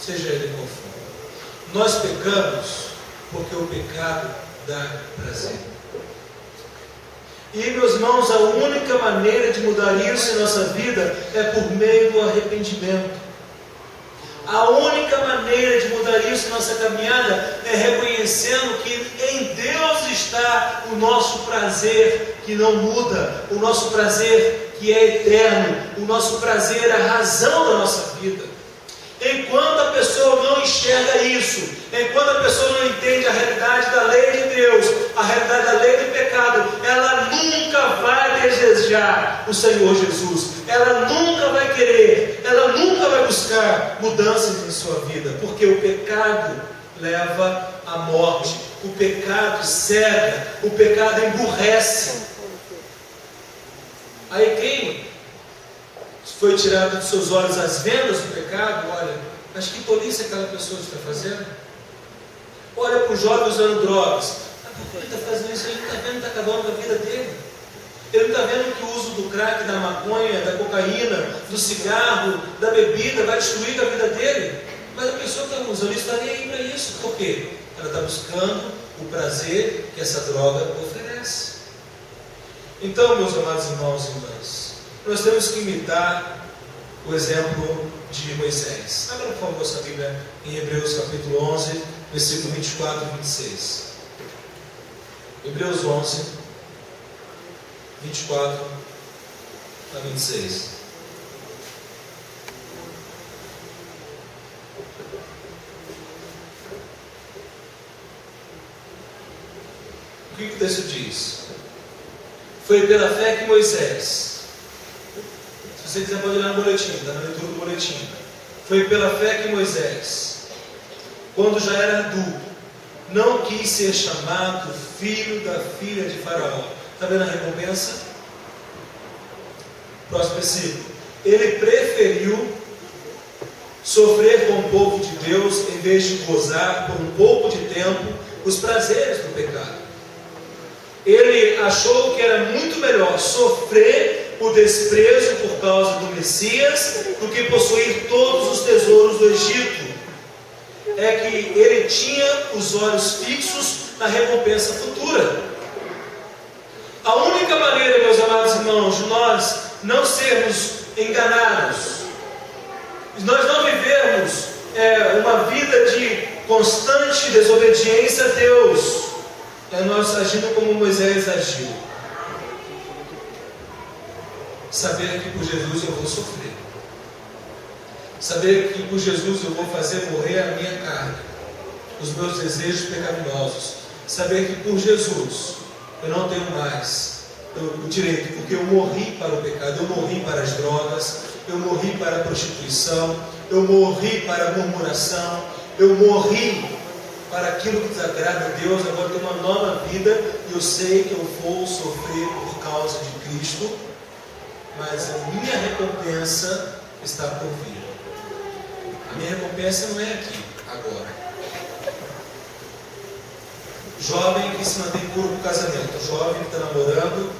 seja ele qual for. Nós pecamos porque o pecado dá prazer. E, meus irmãos, a única maneira de mudar isso em nossa vida é por meio do arrependimento. A única maneira de mudar isso em nossa caminhada é reconhecendo que em Deus está o nosso prazer que não muda, o nosso prazer que é eterno, o nosso prazer, a razão da nossa vida. Enquanto a pessoa não enxerga isso, enquanto a pessoa não entende a realidade da lei de Deus, a realidade da lei do pecado, ela nunca vai desejar o Senhor Jesus, ela nunca vai querer, ela nunca vai buscar mudanças em sua vida, porque o pecado leva à morte, o pecado cega, o pecado emburrece. Aí quem foi tirado dos seus olhos as vendas do pecado, olha, mas que tolice aquela pessoa está fazendo. Olha para o jovem usando drogas. Por que ele está fazendo isso? Ele não está vendo que está acabando com a vida dele. Ele não está vendo que o uso do crack, da maconha, da cocaína, do cigarro, da bebida vai destruir a vida dele. Mas a pessoa que está usando isso está nem aí para isso. Por quê? Ela está buscando o prazer que essa droga oferece. Então, meus amados irmãos e irmãs, nós temos que imitar o exemplo de Moisés. Abra, por favor, sua Bíblia em Hebreus capítulo 11, versículo 24 e 26. Hebreus 11, 24 a 26. O que o texto diz? Foi pela fé que Moisés, se você quiser pode olhar no boletim, está na leitura do boletim. Foi pela fé que Moisés, quando já era adulto, não quis ser chamado filho da filha de Faraó. Está vendo a recompensa? Próximo versículo. Ele preferiu sofrer com o povo de Deus em vez de gozar por um pouco de tempo os prazeres do pecado. Ele achou que era muito melhor sofrer o desprezo por causa do Messias do que possuir todos os tesouros do Egito. É que ele tinha os olhos fixos na recompensa futura. A única maneira, meus amados irmãos, de nós não sermos enganados, de nós não vivermos uma vida de constante desobediência a Deus, é nós agindo como Moisés agiu. Saber que por Jesus eu vou sofrer. Saber que por Jesus eu vou fazer morrer a minha carne, os meus desejos pecaminosos. Saber que por Jesus eu não tenho mais o direito, porque eu morri para o pecado, eu morri para as drogas, eu morri para a prostituição, eu morri para a murmuração, eu morri para aquilo que desagrada a Deus. Agora eu tenho uma nova vida e eu sei que eu vou sofrer por causa de Cristo, mas a minha recompensa está por vir. A minha recompensa não é aqui, agora. Jovem que se mantém puro no casamento, jovem que está namorando,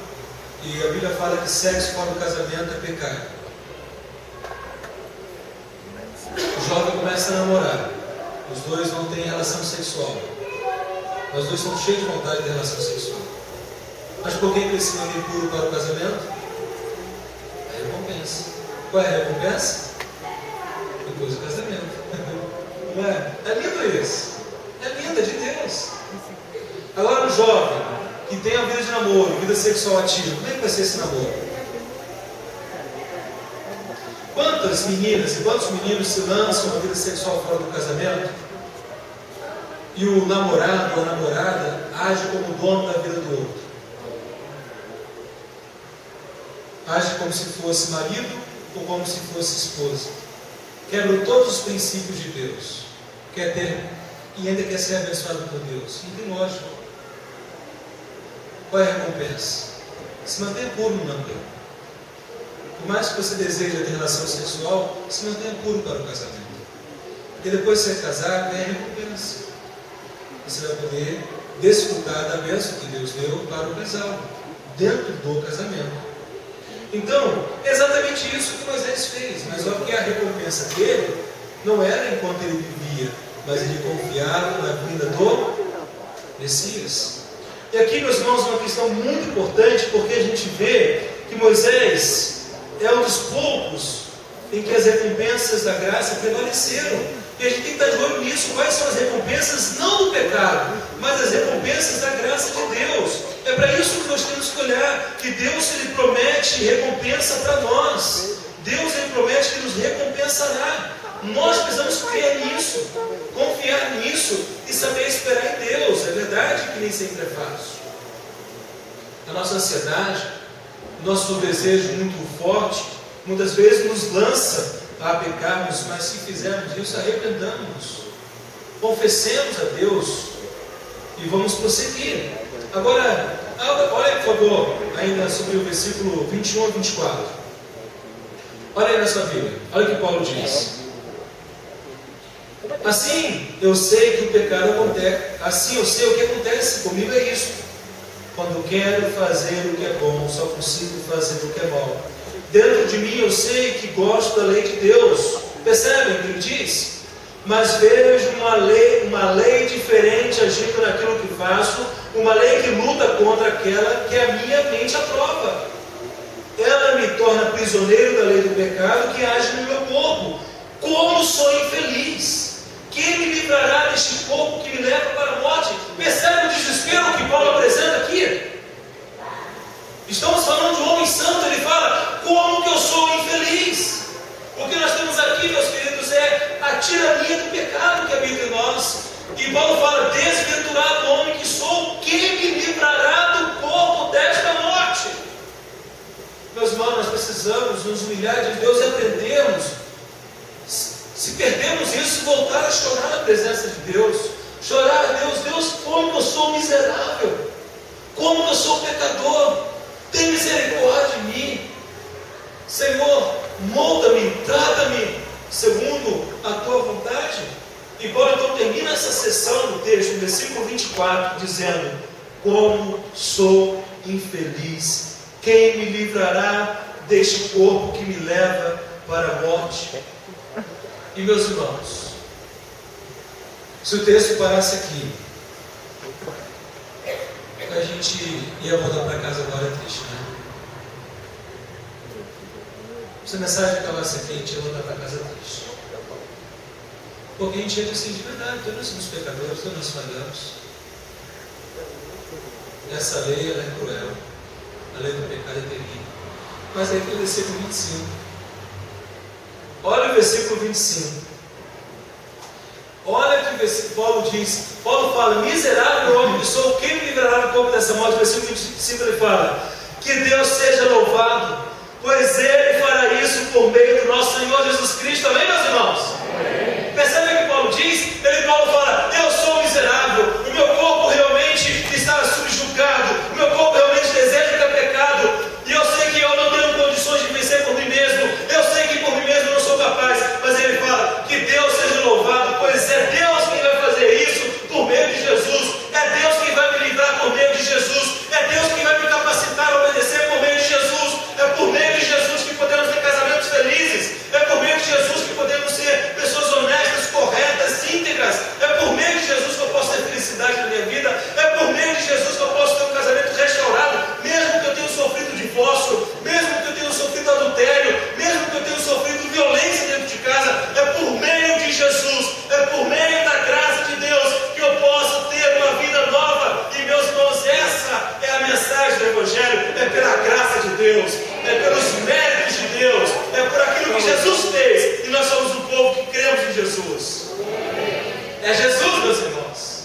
e a Bíblia fala que sexo fora do casamento é pecado. O jovem começa a namorar, os dois não têm relação sexual, os dois são cheios de vontade de relação sexual. Mas por que ele se mantém puro para o casamento? É a recompensa. Qual é a recompensa? Depois do casamento. Não é? É lindo isso. É lindo, é de Deus. Agora o jovem que tem a vida de namoro, vida sexual ativa, como é que vai ser esse namoro? Quantas meninas e quantos meninos se lançam na vida sexual fora do casamento e o namorado ou a namorada age como dono da vida do outro? Age como se fosse marido ou como se fosse esposa? Quebra todos os princípios de Deus. Quer ter e ainda quer ser abençoado por Deus. Não tem lógica. Qual é a recompensa? Se mantenha puro no namoro. Por mais que você deseje ter relação sexual, se mantenha puro para o casamento. Porque depois de ser casado, vem a recompensa. Você vai poder desfrutar da bênção que Deus deu para o casal, dentro do casamento. Então, é exatamente exatamente isso que Moisés fez, mas só que a recompensa dele não era enquanto ele vivia, mas ele confiava na vinda do Messias. E aqui, meus irmãos, uma questão muito importante, porque a gente vê que Moisés é um dos poucos em que as recompensas da graça prevaleceram. E a gente tem que estar de olho nisso. Quais são as recompensas, não do pecado, mas as recompensas da graça de Deus. É para isso que nós temos que olhar, que Deus, Ele promete recompensa para nós. Deus, Ele promete que nos recompensará. Nós precisamos crer nisso, confiar nisso e saber esperar em Deus. É verdade que nem sempre é fácil. A nossa ansiedade, nosso desejo muito forte, muitas vezes nos lança a pecarmos, mas se fizermos isso, arrependamos-nos, confessemos a Deus e vamos prosseguir. Agora, olha por favor, ainda sobre o versículo 21 a 24. Olha aí na sua Bíblia, olha o que Paulo diz. Assim eu sei que o pecado acontece, assim eu sei o que acontece comigo é isso. Quando quero fazer o que é bom, só consigo fazer o que é mal. Dentro de mim eu sei que gosto da lei de Deus. Percebem o que ele diz? Mas vejo uma lei diferente agindo naquilo que faço, uma lei que luta contra aquela que a minha mente aprova. Ela me torna prisioneiro da lei do pecado que age no meu corpo. Como sou infeliz! Quem me livrará deste corpo que me leva para a morte? Percebe o desespero que Paulo apresenta aqui? Estamos falando de um homem santo. Ele fala, como que eu sou infeliz? O que nós temos aqui, meus queridos, é a tirania do pecado que habita em nós. E Paulo fala, desventurado homem que sou, quem me livrará do corpo desta morte? Meus irmãos, nós precisamos nos humilhar de Deus e aprendermos. Se perdemos isso, voltar a chorar na presença de Deus. Chorar a Deus, Deus, como que eu sou miserável, como que eu sou pecador, tem misericórdia de mim. Senhor, molda-me, trata-me segundo a tua vontade. E Paulo então termina essa sessão do texto, no versículo 24, dizendo, como sou infeliz, quem me livrará deste corpo que me leva para a morte? E meus irmãos, se o texto parasse aqui, a gente ia voltar para casa agora triste, né? Se a mensagem acabasse aqui, a gente ia voltar para casa triste. Porque a gente ia dizer de verdade, todos nós somos pecadores, todos nós falhamos. Essa lei ela é cruel, a lei do pecado é terrível. Mas aí tem o versículo 25. Olha o versículo 25. Olha que Paulo diz. Paulo fala, miserável homem que sou, quem me livrará do corpo dessa morte? Versículo 25 ele fala, que Deus seja louvado, pois Ele fará isso por meio do nosso Senhor Jesus Cristo. Amém, meus irmãos? Amém. Percebe o que Paulo diz? Paulo fala, eu sou miserável, o meu corpo realmente está subjugado, o meu corpo realmente deseja que é pecado, e eu sei que eu não tenho condições de vencer por mim mesmo, eu sei que por mim mesmo eu não sou capaz, mas ele fala, que Deus seja louvado, pois é Deus quem vai fazer isso por meio de Jesus, é Deus quem vai me livrar por meio de Jesus, é Deus quem vai me capacitar a obedecer por meio de Jesus, é por meio de Jesus que podemos ter casamentos felizes, é por meio de Jesus que podemos ser pessoas honestas, corretas, íntegras, é por meio de Jesus que eu posso ter felicidade na minha vida, é por meio de Jesus que eu posso ter um casamento restaurado, mesmo que eu tenha sofrido divórcio, mesmo que eu tenha sofrido adultério, mesmo que eu tenha sofrido violência dentro de casa, é por meio de Jesus, é por meio da graça de Deus que eu posso ter uma vida nova. E meus irmãos, essa é a mensagem do Evangelho, é pela graça de Deus, é pelos méritos de Deus, é por aquilo que Jesus fez, e nós somos um povo que cremos em Jesus. É Jesus, meus irmãos.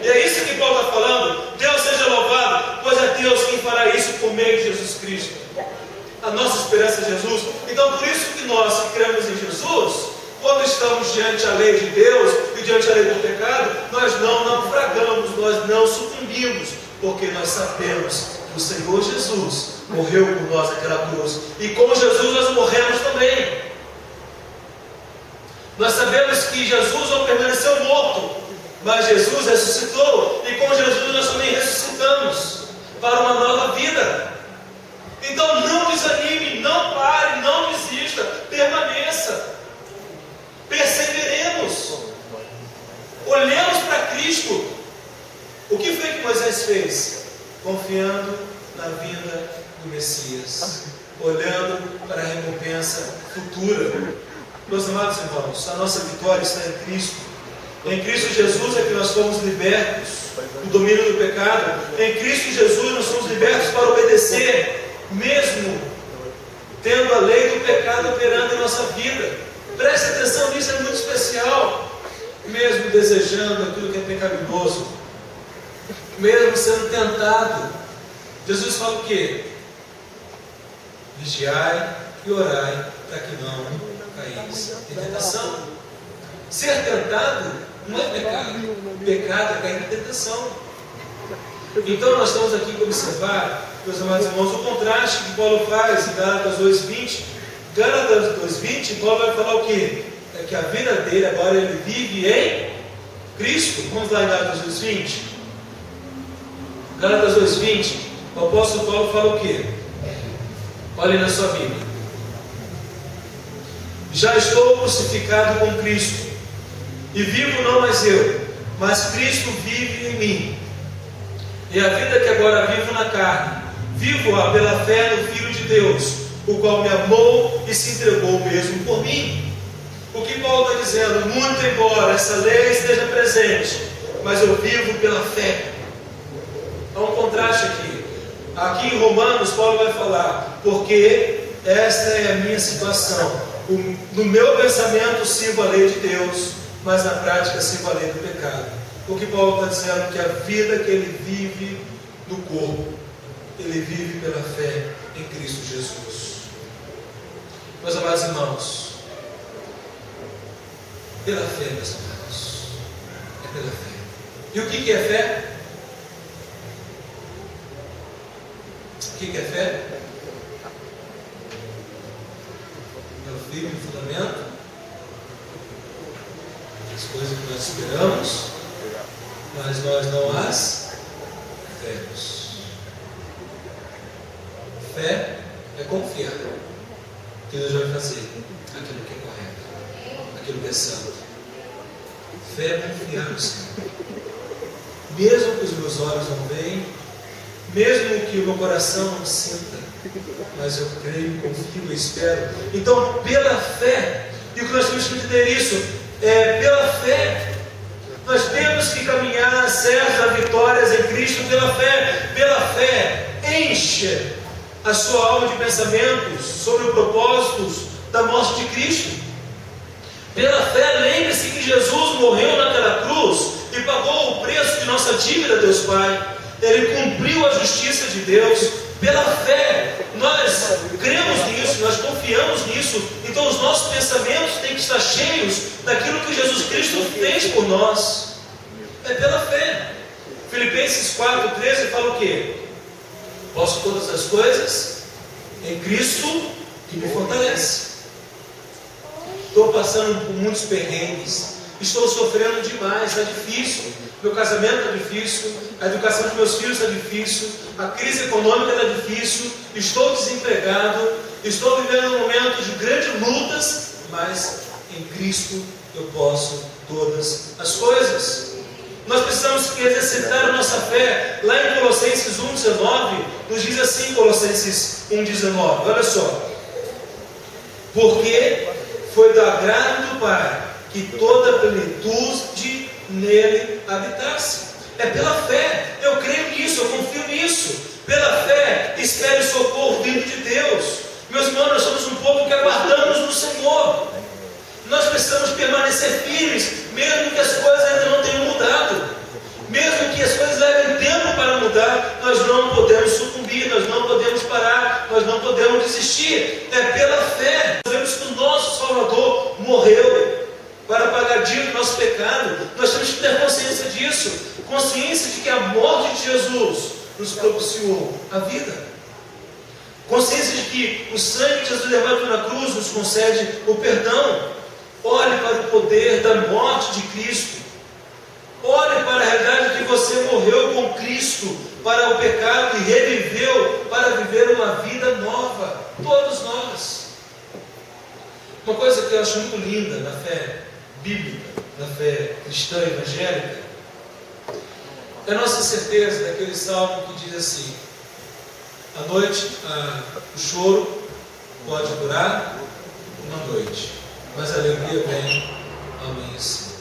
E é isso que Paulo está falando. Deus seja louvado, pois é Deus quem fará isso por meio de Jesus Cristo. A nossa esperança é Jesus. Então por isso que nós que cremos em Jesus, quando estamos diante da lei de Deus e diante da lei do pecado, nós não naufragamos, nós não sucumbimos, porque nós sabemos que o Senhor Jesus morreu por nós naquela cruz, e com Jesus nós morremos também. Nós sabemos que Jesus não permaneceu morto, mas Jesus ressuscitou, e com Jesus nós também ressuscitamos para uma nova vida. Então não desanime, não pare, não permaneça, perseveremos, olhemos para Cristo. O que foi que Moisés fez? Confiando na vinda do Messias, olhando para a recompensa futura. Meus amados irmãos, a nossa vitória está em Cristo. Em Cristo Jesus é que nós fomos libertos do domínio do pecado. Em Cristo Jesus nós somos libertos para obedecer, mesmo tendo a lei do pecado operando em nossa vida. Preste atenção nisso, é muito especial. Mesmo desejando aquilo que é pecaminoso, mesmo sendo tentado, Jesus fala o quê? Vigiai e orai para que não caís em tentação. Ser tentado não é pecado. Pecado é cair em tentação. Então nós estamos aqui para observar, meus amados irmãos, o contraste que Paulo faz em Gálatas 2:20. Gálatas 2:20, Paulo vai falar o quê? É que a vida dele agora ele vive em Cristo. Vamos lá em Gálatas 2:20. Gálatas 2:20, o apóstolo Paulo fala o quê? Olhe na sua Bíblia. Já estou crucificado com Cristo, e vivo não mais eu, mas Cristo vive em mim. E a vida que agora vivo na carne, vivo-a pela fé no Filho de Deus, o qual me amou e se entregou mesmo por mim. O que Paulo está dizendo? Muito embora essa lei esteja presente, mas eu vivo pela fé. Há um contraste aqui. Aqui em Romanos, Paulo vai falar, porque esta é a minha situação. No meu pensamento sirvo a lei de Deus, mas na prática sirvo a lei do pecado. O que Paulo está dizendo? Que a vida que ele vive no corpo, ele vive pela fé em Cristo Jesus. Meus amados irmãos, pela fé, meus amados, é pela fé. E o que é fé? O que é fé? É o firme fundamento, as coisas que nós esperamos, mas nós não as vemos. Fé é confiar que Deus vai fazer aquilo que é correto, aquilo que é santo. Fé é confiar no Senhor. Mesmo que os meus olhos não veem, mesmo que o meu coração não sinta, mas eu creio, confio e espero. Então, pela fé, e o que nós temos que entender isso, é pela fé. Nós temos que caminhar certos a vitórias em Cristo pela fé. Pela fé, encha a sua alma de pensamentos sobre os propósitos da morte de Cristo. Pela fé, lembre-se que Jesus morreu naquela cruz e pagou o preço de nossa dívida a Deus Pai. Ele cumpriu a justiça de Deus. Pela fé, nós cremos nisso, nós confiamos nisso. Então os nossos pensamentos têm que estar cheios daquilo que Jesus Cristo fez por nós. É pela fé. Filipenses 4:13 fala o quê? Posso todas as coisas em Cristo que me fortalece. Estou passando por muitos perrengues, estou sofrendo demais, está difícil. Meu casamento está difícil, a educação dos meus filhos está difícil, a crise econômica está difícil, estou desempregado, estou vivendo um momento de grandes lutas, mas em Cristo eu posso todas as coisas. Nós precisamos exercitar a nossa fé. Lá em Colossenses 1:19, nos diz assim, Colossenses 1:19, olha só. Porque foi do agrado do Pai que toda a plenitude nele habitasse. É pela fé, eu creio nisso, eu confio nisso. Pela fé, espere o socorro vindo de Deus. Meus irmãos, nós somos um povo que aguardamos no Senhor. Nós precisamos permanecer firmes, mesmo que as coisas ainda não tenham mudado. Mesmo que as coisas levem tempo para mudar, nós não podemos sucumbir, nós não podemos parar, nós não podemos desistir. É pela fé. Nós vemos que o nosso Salvador morreu para pagar a dívida do nosso pecado. Nós temos que ter consciência disso. Consciência de que a morte de Jesus nos propiciou a vida. Consciência de que o sangue de Jesus derramado na cruz nos concede o perdão. Olhe para o poder da morte de Cristo. Olhe para a realidade que você morreu com Cristo para o pecado e reviveu para viver uma vida nova. Todos nós. Uma coisa que eu acho muito linda na fé bíblica, na fé cristã evangélica, é a nossa certeza daquele salmo que diz assim: à noite, o choro pode durar uma noite, mas a alegria vem ao amanhecer.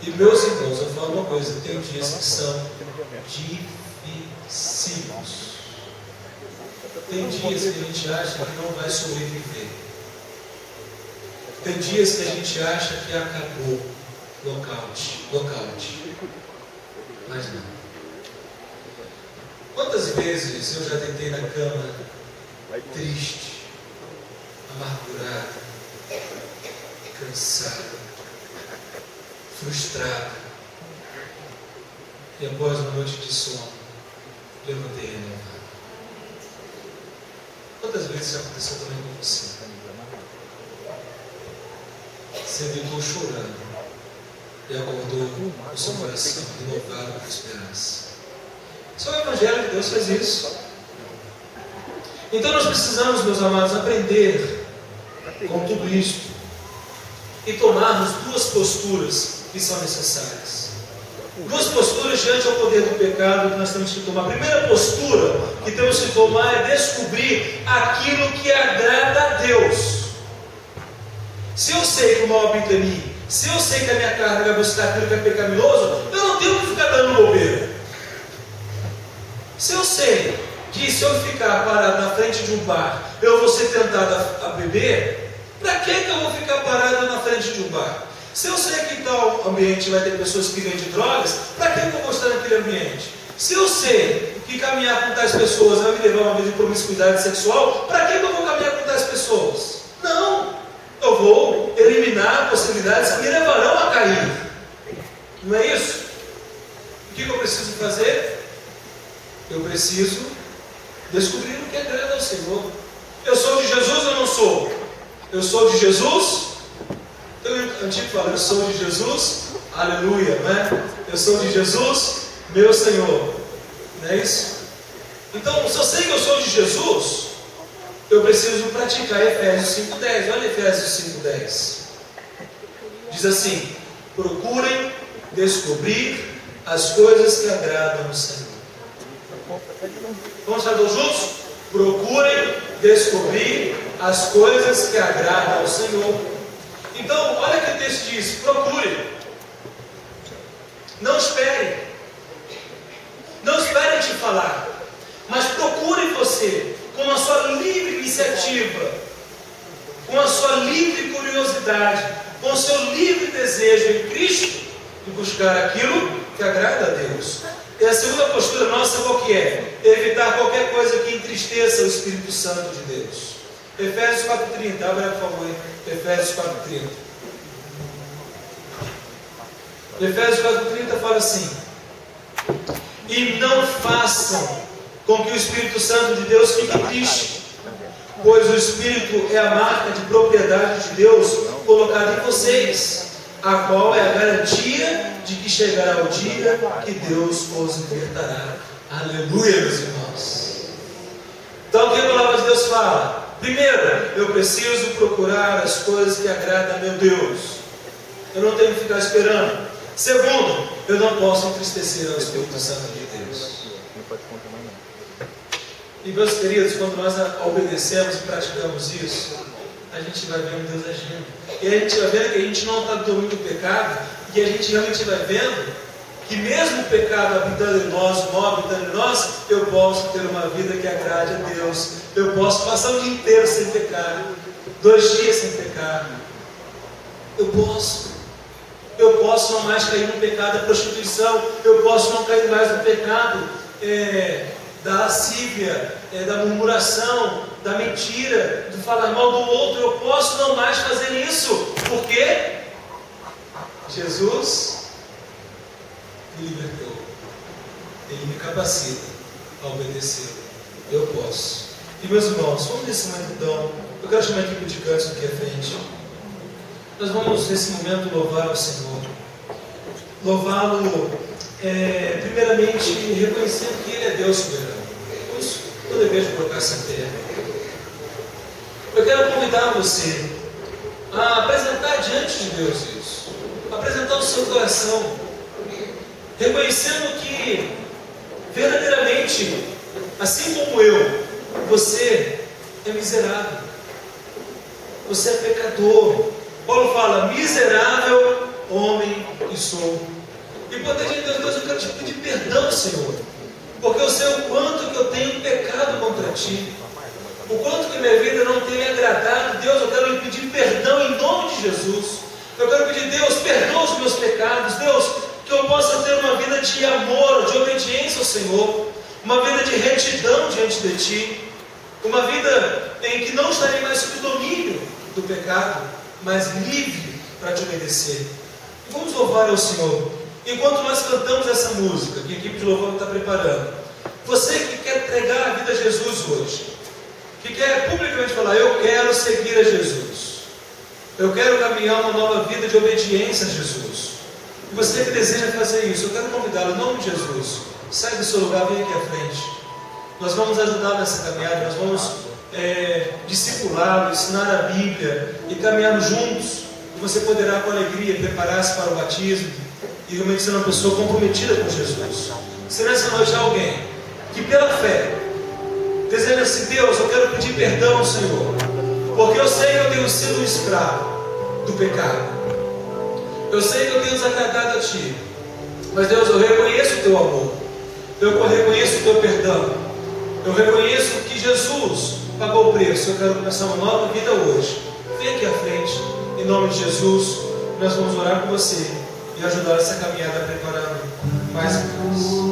E meus irmãos, eu falo uma coisa: tem dias que são dificílimos. Tem dias que a gente acha que não vai sobreviver. Tem dias que a gente acha que acabou. Nocaute. Mas não. Quantas vezes eu já deitei na cama triste, amargurado, cansado, frustrado, e após uma noite de sono, levantei renovado. Quantas vezes isso aconteceu também com você? Você deitou chorando e acordou o seu coração renovado por esperança. Só o Evangelho de Deus faz isso. Então nós precisamos, meus amados, aprender com tudo isto e tomarmos duas posturas que são necessárias. Duas posturas diante ao poder do pecado que nós temos que tomar. A primeira postura que temos que tomar é descobrir aquilo que agrada a Deus. Se eu sei que o mal habita em mim, se eu sei que a minha carne vai buscar aquilo que é pecaminoso, eu não tenho que ficar dando bobeira. Se eu sei que se eu ficar parado na frente de um bar, eu vou ser tentado a beber, para que eu vou ficar parado na frente de um bar? Se eu sei que em tal ambiente vai ter pessoas que vendem drogas, para que eu vou estar naquele ambiente? Se eu sei que caminhar com tais pessoas vai me levar a uma vida de promiscuidade sexual, para que eu vou caminhar com tais pessoas? Não! Eu vou eliminar possibilidades que me levarão a cair. Não é isso? O que eu preciso fazer? Eu preciso descobrir o que agrada ao Senhor. Eu sou de Jesus ou não sou? Eu sou de Jesus? Tem um antigo que fala: eu sou de Jesus, aleluia, né? Eu sou de Jesus, meu Senhor. Não é isso? Então, se eu sei que eu sou de Jesus, eu preciso praticar Efésios 5,10. Olha Efésios 5,10. Diz assim: procurem descobrir as coisas que agradam ao Senhor. Vamos estar todos juntos? Procurem descobrir as coisas que agradam ao Senhor. Então, olha que o texto diz: procure. Não espere. Não espere te falar. Mas procure você, com a sua livre iniciativa, com a sua livre curiosidade, com o seu livre desejo em Cristo, de buscar aquilo que agrada a Deus. E a segunda postura nossa qual que é? Evitar qualquer coisa que entristeça o Espírito Santo de Deus. Efésios 4,30, abre por favor, Efésios 4,30. Efésios 4,30 fala assim: e não façam com que o Espírito Santo de Deus fique triste, pois o Espírito é a marca de propriedade de Deus colocada em vocês, a qual é a garantia de que chegará o dia que Deus os libertará. Aleluia, meus irmãos. Então o que a palavra de Deus fala? Primeiro, eu preciso procurar as coisas que agradam a meu Deus. Eu não tenho que ficar esperando. Segundo, eu não posso entristecer ao Espírito Santo de Deus. E meus queridos, quando nós obedecemos e praticamos isso, a gente vai vendo Deus agindo. E a gente vai vendo que a gente não está domínio do pecado, e a gente realmente vai vendo que mesmo o pecado habitando em nós, o mal habitando em nós, eu posso ter uma vida que agrade a Deus. Eu posso passar o dia inteiro sem pecar, 2 dias sem pecar. Eu posso não mais cair no pecado da prostituição. Eu posso não cair mais no pecado da lascívia, da murmuração, da mentira, do falar mal do outro. Eu posso não mais fazer isso. Por quê? Jesus me libertou. Ele me capacita a obedecer. Eu posso. E meus irmãos, vamos nesse momento então. Eu quero chamar aqui para o canto aqui à frente. Nós vamos nesse momento louvar ao Senhor. Louvá-lo, primeiramente, reconhecendo que Ele é Deus soberano. Por isso, eu devejo colocar essa terra. Eu quero convidar você a apresentar diante de Deus isso. Apresentar o seu coração, reconhecendo que verdadeiramente, assim como eu, você é miserável, você é pecador. Paulo fala: miserável homem que sou. E poder de Deus, eu quero te pedir perdão, Senhor, porque eu sei o quanto que eu tenho pecado contra Ti, o quanto que minha vida não tem me agradado. Deus, eu quero lhe pedir perdão em nome de Jesus. Eu quero pedir: Deus, perdoa os meus pecados. Deus, que eu possa ter uma vida de amor, de obediência ao Senhor, uma vida de retidão diante de Ti, uma vida em que não estarei mais sob o domínio do pecado, mas livre para Te obedecer. E vamos louvar ao Senhor. Enquanto nós cantamos essa música, que a equipe de louvor está preparando, você que quer entregar a vida a Jesus hoje, que quer publicamente falar: eu quero seguir a Jesus, eu quero caminhar uma nova vida de obediência a Jesus, e você que deseja fazer isso, eu quero convidá-lo em nome de Jesus. Sai do seu lugar, vem aqui à frente. Nós vamos ajudar nessa caminhada, nós vamos discipulá-lo, ensinar a Bíblia e caminhar juntos. E você poderá com alegria preparar-se para o batismo e realmente ser uma pessoa comprometida com Jesus. Se nessa noite há alguém que pela fé deseja assim: Deus, eu quero pedir perdão ao Senhor, porque eu sei que eu tenho sido um escravo do pecado, eu sei que eu tenho desagradado a Ti, mas Deus, eu reconheço o Teu amor, eu reconheço o Teu perdão, eu reconheço que Jesus pagou o preço, eu quero começar uma nova vida hoje. Vem aqui à frente, em nome de Jesus. Nós vamos orar com você e ajudar essa caminhada preparando mais e mais.